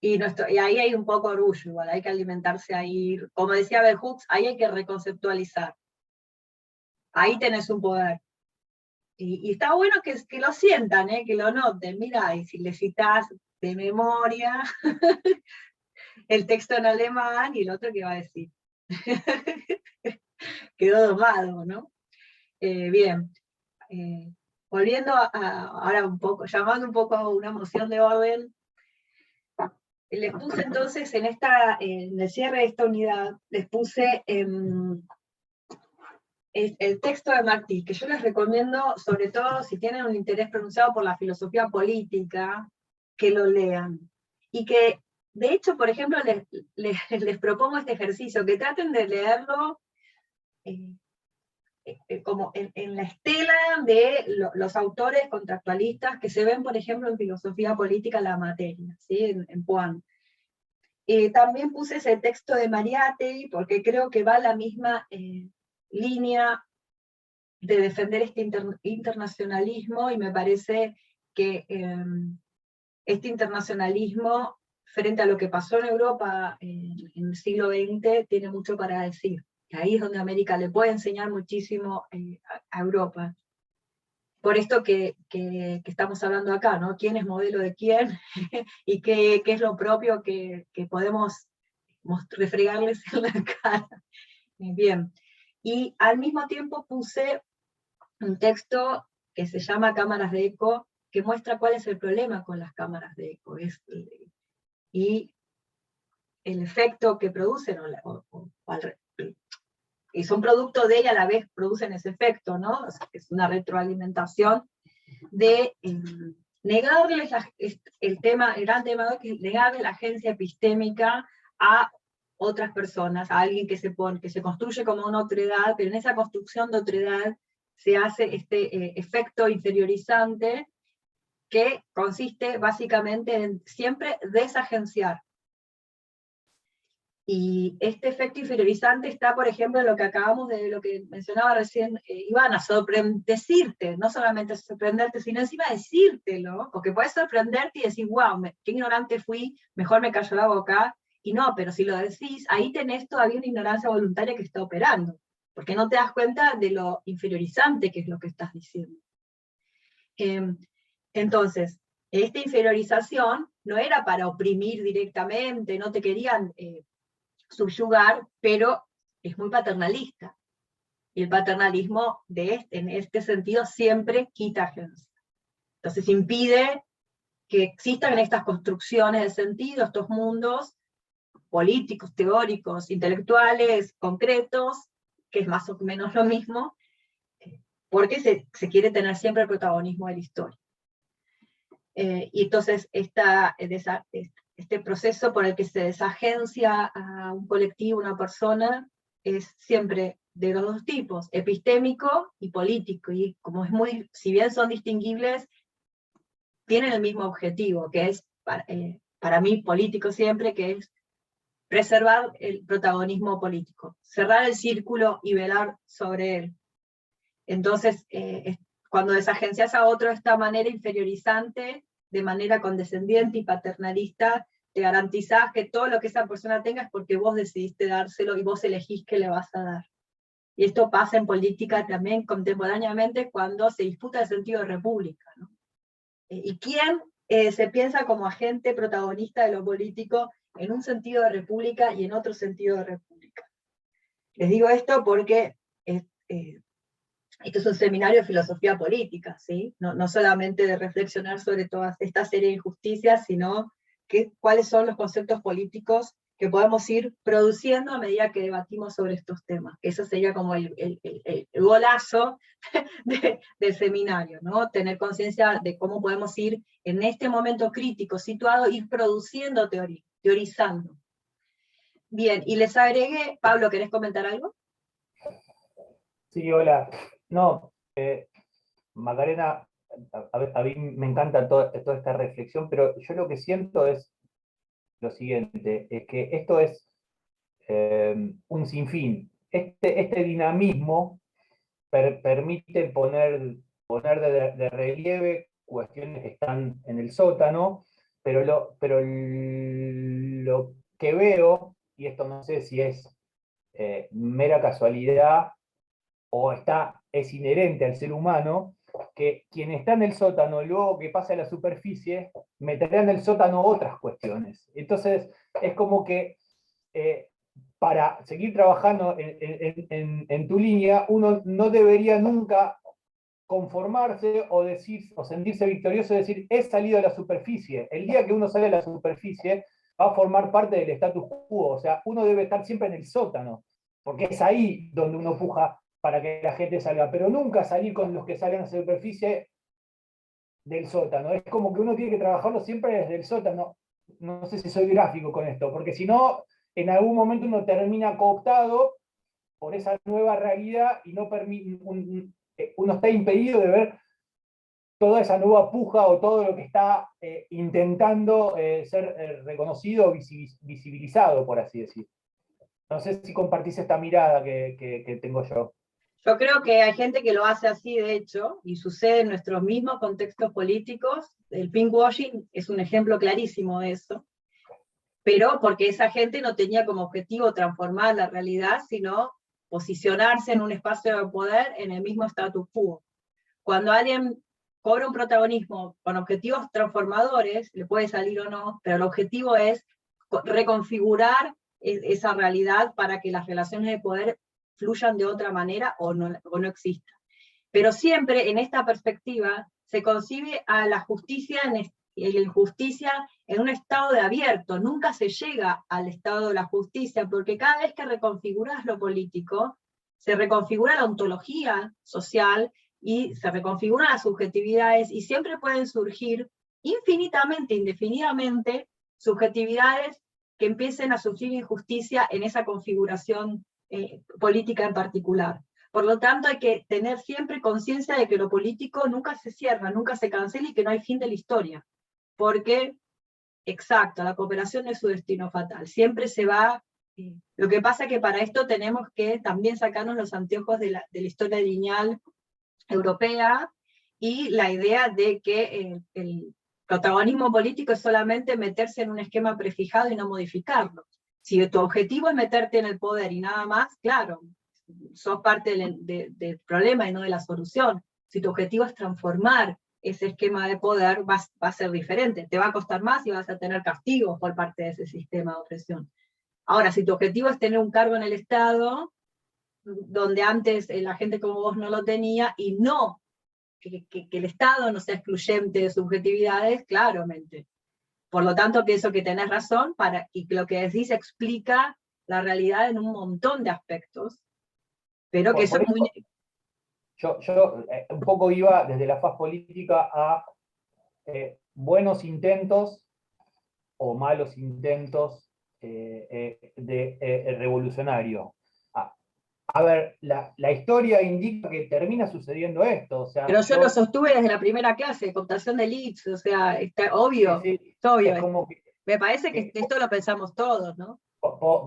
Y ahí hay un poco orgullo, igual, hay que alimentarse ahí. Como decía Bell Hooks, ahí hay que reconceptualizar. Ahí tenés un poder. Y está bueno que lo sientan, que lo noten. Mira, y si le citás de memoria el texto en alemán, y el otro que va a decir. Quedó domado, ¿no? Bien. Volviendo ahora un poco, llamando un poco a una moción de orden, les puse entonces en el cierre de esta unidad, les puse el texto de Martí, que yo les recomiendo, sobre todo si tienen un interés pronunciado por la filosofía política, que lo lean. Y que, de hecho, por ejemplo, les propongo este ejercicio, que traten de leerlo como en la estela de los autores contractualistas que se ven, por ejemplo, en filosofía política la materia, ¿sí? en Puan. También puse ese texto de Mariátegui, porque creo que va a la misma línea de defender este internacionalismo, y me parece que este internacionalismo, frente a lo que pasó en Europa en el siglo XX, tiene mucho para decir. Y ahí es donde América le puede enseñar muchísimo a Europa. Por esto que estamos hablando acá, ¿no? ¿Quién es modelo de quién? Y qué es lo propio que podemos refregarles en la cara. Bien. Y al mismo tiempo puse un texto que se llama Cámaras de Eco, que muestra cuál es el problema con las cámaras de eco, y el efecto que producen, y son producto de, y a la vez producen ese efecto, ¿no? Es una retroalimentación de negarles el gran tema de que es negarle la agencia epistémica a otras personas, a alguien que se construye como una otredad, pero en esa construcción de otredad se hace este efecto inferiorizante, que consiste básicamente en siempre desagenciar. Y este efecto inferiorizante está, por ejemplo, en lo que acabamos de, lo que mencionaba recién Ivana, decirte, no solamente sorprenderte, sino encima decírtelo, porque puedes sorprenderte y decir, wow, qué ignorante fui, mejor me cayó la boca, y no, pero si lo decís, ahí tenés todavía una ignorancia voluntaria que está operando, porque no te das cuenta de lo inferiorizante que es lo que estás diciendo. Entonces, esta inferiorización no era para oprimir directamente, no te querían subyugar, pero es muy paternalista. Y el paternalismo en este sentido siempre quita agencia. Entonces impide que existan estas construcciones de sentido, estos mundos políticos, teóricos, intelectuales, concretos, que es más o menos lo mismo, porque se quiere tener siempre el protagonismo de la historia. Y entonces este proceso por el que se desagencia a un colectivo, una persona, es siempre de los dos tipos, epistémico y político, y como si bien son distinguibles, tienen el mismo objetivo, que es, para mí, político siempre, que es preservar el protagonismo político, cerrar el círculo y velar sobre él. Entonces, cuando desagencias a otro de esta manera inferiorizante, de manera condescendiente y paternalista, te garantizás que todo lo que esa persona tenga es porque vos decidiste dárselo y vos elegís qué le vas a dar. Y esto pasa en política también contemporáneamente cuando se disputa el sentido de república, ¿no? ¿Y quién se piensa como agente protagonista de lo político en un sentido de república y en otro sentido de república? Les digo esto porque esto es un seminario de filosofía política, ¿sí? No solamente de reflexionar sobre toda esta serie de injusticias, sino cuáles son los conceptos políticos que podemos ir produciendo a medida que debatimos sobre estos temas. Eso sería como el golazo del seminario, ¿no? Tener conciencia de cómo podemos ir en este momento crítico situado, ir produciendo teorizando. Bien, y les agregué, Pablo, ¿querés comentar algo? Sí, hola. No, Macarena, a mí me encanta toda esta reflexión, pero yo lo que siento es lo siguiente, es que esto es un sinfín. Este dinamismo permite poner de relieve cuestiones que están en el sótano, pero lo que veo, y esto no sé si es mera casualidad o es inherente al ser humano, que quien está en el sótano, luego que pasa a la superficie, meterá en el sótano otras cuestiones. Entonces, es como que para seguir trabajando en tu línea, uno no debería nunca conformarse o sentirse victorioso y decir, he salido a la superficie. El día que uno sale a la superficie, va a formar parte del status quo. O sea, uno debe estar siempre en el sótano, porque es ahí donde uno puja para que la gente salga, pero nunca salir con los que salen a la superficie del sótano. Es como que uno tiene que trabajarlo siempre desde el sótano. No sé si soy gráfico con esto, porque si no, en algún momento uno termina cooptado por esa nueva realidad y no uno está impedido de ver toda esa nueva puja o todo lo que está intentando ser reconocido, visibilizado, por así decir. No sé si compartís esta mirada que tengo yo. Yo creo que hay gente que lo hace así, de hecho, y sucede en nuestros mismos contextos políticos. El pinkwashing es un ejemplo clarísimo de eso, pero porque esa gente no tenía como objetivo transformar la realidad, sino posicionarse en un espacio de poder en el mismo status quo. Cuando alguien cobra un protagonismo con objetivos transformadores, le puede salir o no, pero el objetivo es reconfigurar esa realidad para que las relaciones de poder fluyan de otra manera o no existan. Pero siempre en esta perspectiva se concibe a la justicia y la injusticia en un estado de abierto, nunca se llega al estado de la justicia, porque cada vez que reconfiguras lo político, se reconfigura la ontología social y se reconfiguran las subjetividades, y siempre pueden surgir infinitamente, indefinidamente, subjetividades que empiecen a sufrir injusticia en esa configuración política en particular. Por lo tanto, hay que tener siempre conciencia de que lo político nunca se cierra, nunca se cancela y que no hay fin de la historia. Porque, exacto, la cooperación es su destino fatal. Siempre se va. Lo que pasa es que para esto tenemos que también sacarnos los anteojos de la historia lineal europea y la idea de que el protagonismo político es solamente meterse en un esquema prefijado y no modificarlo. Si tu objetivo es meterte en el poder y nada más, claro, sos parte del problema y no de la solución. Si tu objetivo es transformar ese esquema de poder, va a ser diferente. Te va a costar más y vas a tener castigos por parte de ese sistema de opresión. Ahora, si tu objetivo es tener un cargo en el Estado, donde antes la gente como vos no lo tenía, y no que el Estado no sea excluyente de subjetividades, claramente. Por lo tanto, pienso que tenés razón, y que lo que decís explica la realidad en un montón de aspectos, pero que eso es muy... Yo un poco iba desde la faz política a buenos intentos o malos intentos de revolucionario. A ver, la historia indica que termina sucediendo esto. O sea, pero yo lo sostuve desde la primera clase, cooptación de elites, o sea, está obvio, es obvio. Es como me parece que esto lo pensamos todos, ¿no?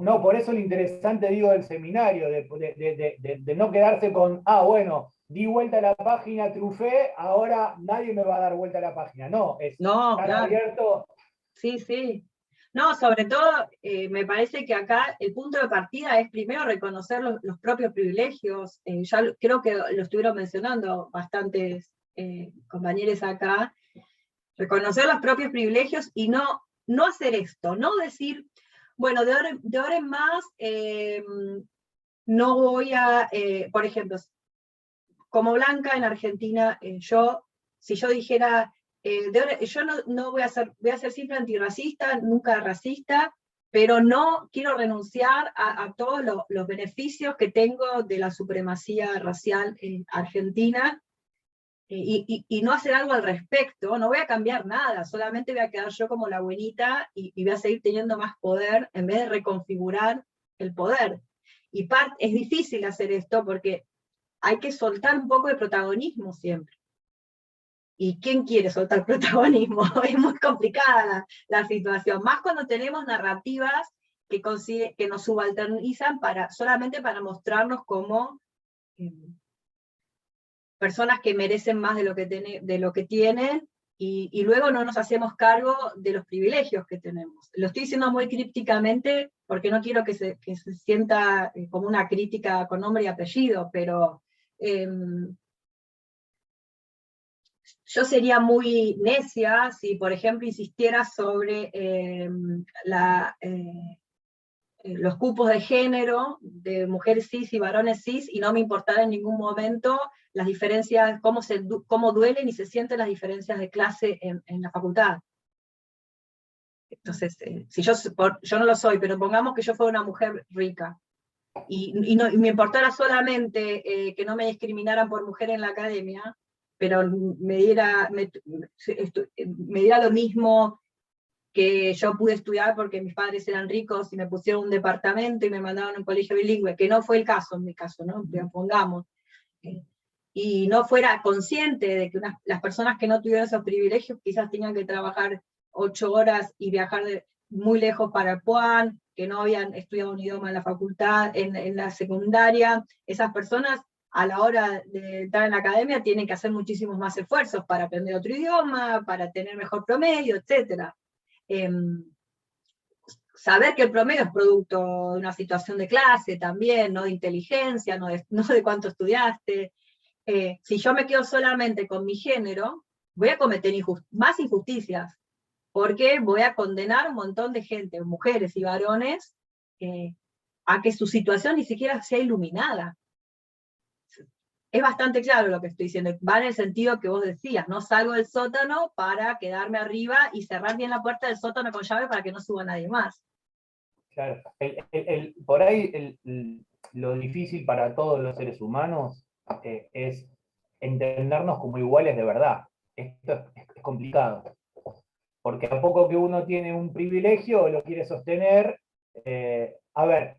No, por eso lo interesante, digo, del seminario, de no quedarse con, bueno, di vuelta a la página, trufé, ahora nadie me va a dar vuelta a la página. No, es no, estar claro. abierto. Sí, sí. No, sobre todo, me parece que acá el punto de partida es primero reconocer los propios privilegios. Ya creo que lo estuvieron mencionando bastantes compañeros acá. Reconocer los propios privilegios y no hacer esto, no decir, bueno, de ahora en más no voy a, por ejemplo, como Blanca en Argentina, si yo dijera, yo no voy a ser siempre antirracista, nunca racista, pero no quiero renunciar a todos los beneficios que tengo de la supremacía racial en Argentina, y no hacer algo al respecto, no voy a cambiar nada, solamente voy a quedar yo como la buenita y voy a seguir teniendo más poder en vez de reconfigurar el poder. Y es difícil hacer esto porque hay que soltar un poco de protagonismo siempre. ¿Y quién quiere soltar protagonismo? Es muy complicada la situación, más cuando tenemos narrativas que nos subalternizan solamente para mostrarnos como personas que merecen más de lo que tienen, y luego no nos hacemos cargo de los privilegios que tenemos. Lo estoy diciendo muy crípticamente porque no quiero que se sienta como una crítica con nombre y apellido, pero yo sería muy necia si, por ejemplo, insistiera sobre los cupos de género de mujeres cis y varones cis, y no me importara en ningún momento las diferencias, cómo duelen y se sienten las diferencias de clase en la facultad. Entonces, si yo no lo soy, pero pongamos que yo fuera una mujer rica, y me importara solamente que no me discriminaran por mujer en la academia, pero me diera lo mismo que yo pude estudiar porque mis padres eran ricos y me pusieron un departamento y me mandaron a un colegio bilingüe, que no fue el caso en mi caso, ¿no? Pongamos. y no fuera consciente de que las personas que no tuvieron esos privilegios quizás tengan que trabajar 8 horas y viajar muy lejos para Puan, que no habían estudiado un idioma en la facultad, en la secundaria, esas personas a la hora de entrar en la academia tienen que hacer muchísimos más esfuerzos para aprender otro idioma, para tener mejor promedio, etc. Saber que el promedio es producto de una situación de clase también, no de inteligencia, no de cuánto estudiaste. Si yo me quedo solamente con mi género, voy a cometer más injusticias, porque voy a condenar a un montón de gente, mujeres y varones, a que su situación ni siquiera sea iluminada. Es bastante claro lo que estoy diciendo, va en el sentido que vos decías, no salgo del sótano para quedarme arriba y cerrar bien la puerta del sótano con llave para que no suba nadie más. Claro, por ahí lo difícil para todos los seres humanos es entendernos como iguales de verdad. Esto es complicado, porque a poco que uno tiene un privilegio, lo quiere sostener. A ver,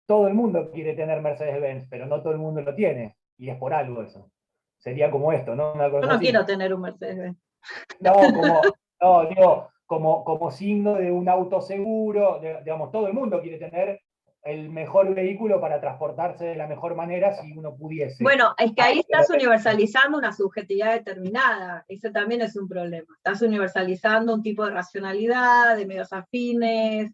todo el mundo quiere tener Mercedes-Benz, pero no todo el mundo lo tiene, y es por algo eso. Sería como esto, ¿no? Una cosa Yo no así. quiero tener un Mercedes-Benz. No, digo, como signo de un auto seguro, digamos, todo el mundo quiere tener el mejor vehículo para transportarse de la mejor manera si uno pudiese. Bueno, es que ahí estás universalizando una subjetividad determinada, ese también es un problema. Estás universalizando un tipo de racionalidad, de medios afines,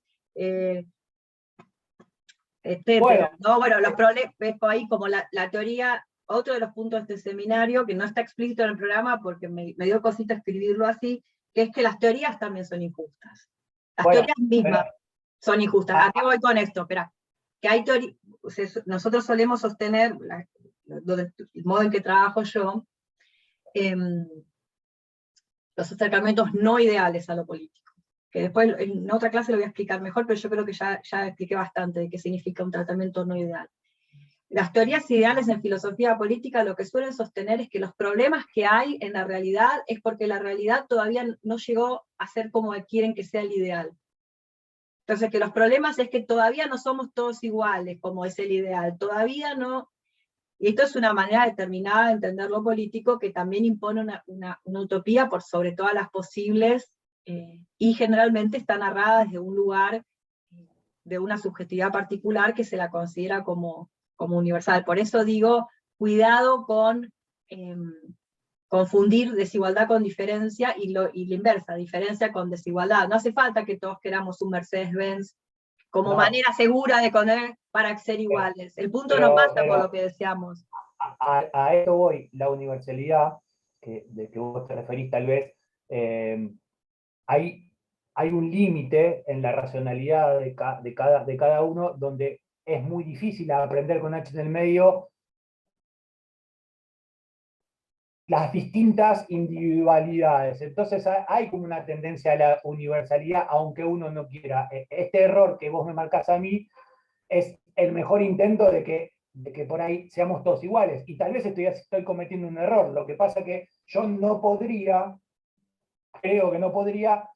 etcétera. Bueno, los problemas, ves ahí como la teoría, otro de los puntos de este seminario, que no está explícito en el programa porque me dio cosita escribirlo así, que es que las teorías también son injustas. Las teorías mismas son injustas. ¿A qué voy con esto? Espera, que hay teorías, nosotros solemos sostener, el modo en que trabajo yo, los acercamientos no ideales a lo político, que después en otra clase lo voy a explicar mejor, pero yo creo que ya expliqué bastante de qué significa un tratamiento no ideal. Las teorías ideales en filosofía política lo que suelen sostener es que los problemas que hay en la realidad es porque la realidad todavía no llegó a ser como quieren que sea el ideal. Entonces, que los problemas es que todavía no somos todos iguales, como es el ideal, todavía no. Y esto es una manera determinada de entender lo político que también impone una utopía por sobre todas las posibles, y generalmente está narrada desde un lugar de una subjetividad particular que se la considera como universal. Por eso digo, cuidado con confundir desigualdad con diferencia y la inversa, diferencia con desigualdad. No hace falta que todos queramos un Mercedes-Benz como manera segura de poner para ser iguales. El punto no pasa por lo que deseamos. A esto voy, la universalidad, de que vos te referís tal vez, hay un límite en la racionalidad de cada uno donde es muy difícil aprender con H en el medio las distintas individualidades. Entonces hay como una tendencia a la universalidad, aunque uno no quiera. Este error que vos me marcás a mí es el mejor intento de que por ahí seamos todos iguales. Y tal vez estoy cometiendo un error. Lo que pasa es que yo creo que no podría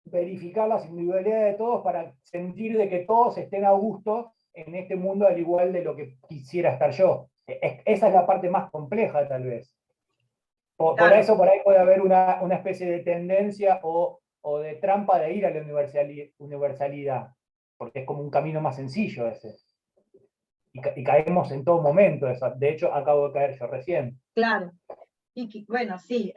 verificar las individualidades de todos para sentir de que todos estén a gusto en este mundo al igual de lo que quisiera estar yo. Esa es la parte más compleja, tal vez. Por eso por ahí puede haber una especie de tendencia o de trampa de ir a la universalidad, porque es como un camino más sencillo ese. Y caemos en todo momento. De hecho, acabo de caer yo recién. Claro. Y bueno, sí.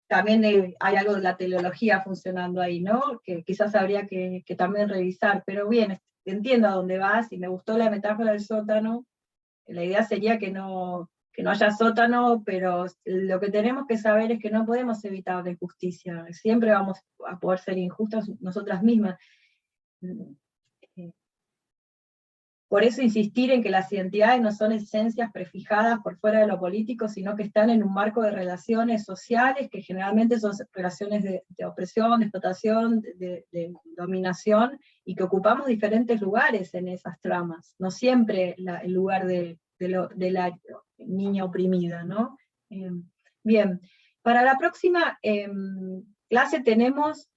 También hay algo de la teleología funcionando ahí, ¿no? Que quizás habría que también revisar. Pero bien, entiendo a dónde vas y me gustó la metáfora del sótano. La idea sería que no haya sótano, pero lo que tenemos que saber es que no podemos evitar la injusticia. Siempre vamos a poder ser injustas nosotras mismas. Por eso insistir en que las identidades no son esencias prefijadas por fuera de lo político, sino que están en un marco de relaciones sociales, que generalmente son relaciones de opresión, de explotación, de dominación, y que ocupamos diferentes lugares en esas tramas, no siempre el lugar de la niña oprimida, ¿no? Bien, para la próxima clase tenemos,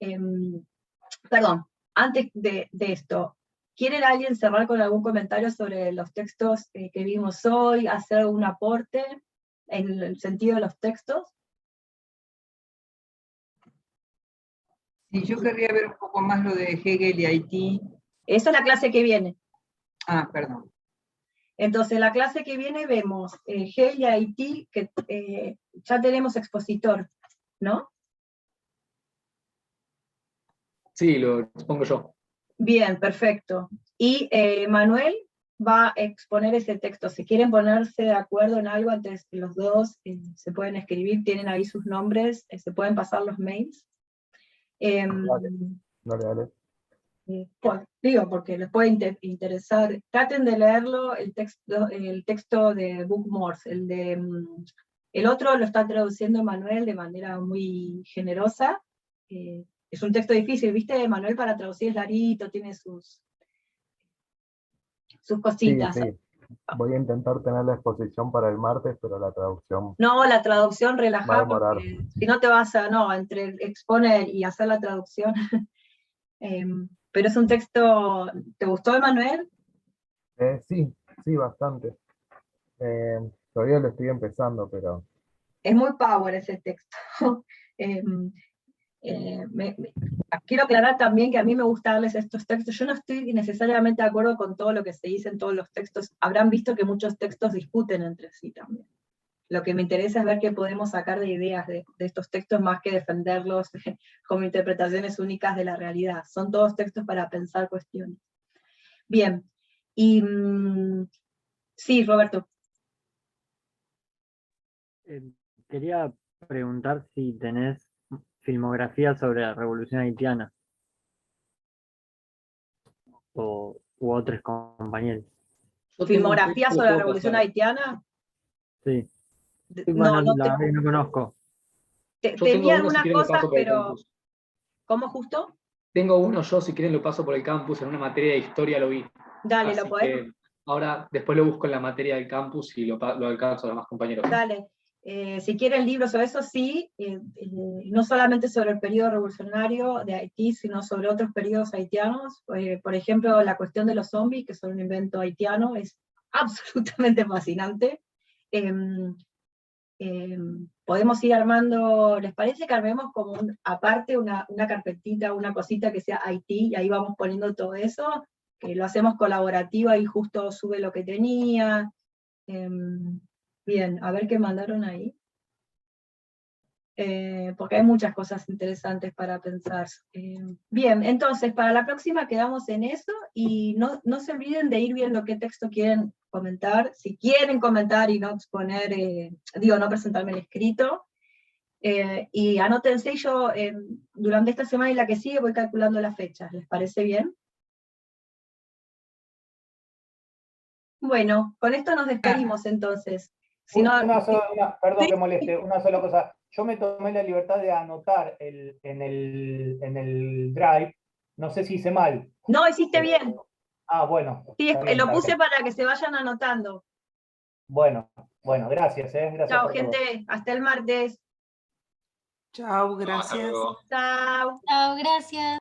perdón, antes de esto, ¿Quieren alguien cerrar con algún comentario sobre los textos que vimos hoy, hacer un aporte en el sentido de los textos? Sí, yo querría ver un poco más lo de Hegel y Haití. Esa es la clase que viene. Ah, perdón. Entonces, la clase que viene vemos Hegel y Haití, que ya tenemos expositor, ¿no? Sí, lo expongo yo. Bien, perfecto. Y Manuel va a exponer ese texto. Si quieren ponerse de acuerdo en algo, antes los dos se pueden escribir, tienen ahí sus nombres, se pueden pasar los mails. Dale. Pues, digo, porque les puede interesar. Traten de leerlo, el texto de Book Morse. El otro lo está traduciendo Manuel de manera muy generosa. Es un texto difícil, ¿viste? Manuel para traducir es larito, tiene sus cositas. Sí. Voy a intentar tener la exposición para el martes, pero la traducción No, la traducción va a relajada, demorar. porque si no te vas a, no, entre exponer y hacer la traducción. Pero es un texto, ¿te gustó, Manuel? Sí, bastante. Todavía lo estoy empezando, pero... Es muy power ese texto. Quiero aclarar también que a mí me gusta darles estos textos. Yo no estoy necesariamente de acuerdo con todo lo que se dice en todos los textos. Habrán visto que muchos textos discuten entre sí también. Lo que me interesa es ver qué podemos sacar de ideas de estos textos más que defenderlos como interpretaciones únicas de la realidad. Son todos textos para pensar cuestiones. Bien. Y sí, Roberto. Quería preguntar si tenés filmografía sobre la Revolución Haitiana u otros compañeros. ¿Filmografía sobre la Revolución Haitiana? Sí. No, Bueno, la verdad que no conozco. Tenía algunas cosas, pero... ¿Cómo justo? Tengo uno yo, si quieren lo paso por el campus, en una materia de historia lo vi. Dale, Así lo podés. Ahora, después lo busco en la materia del campus y lo alcanzo a los demás compañeros. Dale. Si quieren libros sobre eso, sí, no solamente sobre el periodo revolucionario de Haití, sino sobre otros periodos haitianos. Por ejemplo, la cuestión de los zombies, que son un invento haitiano, es absolutamente fascinante. Podemos ir armando, ¿les parece que armemos como aparte una carpetita, una cosita que sea Haití, y ahí vamos poniendo todo eso? Que lo hacemos colaborativo, ahí justo sube lo que tenía. Bien, a ver qué mandaron ahí. Porque hay muchas cosas interesantes para pensar. Bien, entonces, para la próxima quedamos en eso, y no se olviden de ir viendo qué texto quieren comentar, si quieren comentar y no exponer, no presentarme el escrito, y anótense, y yo durante esta semana y la que sigue voy calculando las fechas, ¿les parece bien? Bueno, con esto nos despedimos entonces. Si no, perdón que moleste, una sola cosa. Yo me tomé la libertad de anotar en el Drive, no sé si hice mal. No, hiciste bien. Ah, bueno. Sí, lo puse para que se vayan anotando. Bueno, gracias. Gracias. Chao, por gente. todo. Hasta el martes. Chao, gracias. Chao. Chao, gracias.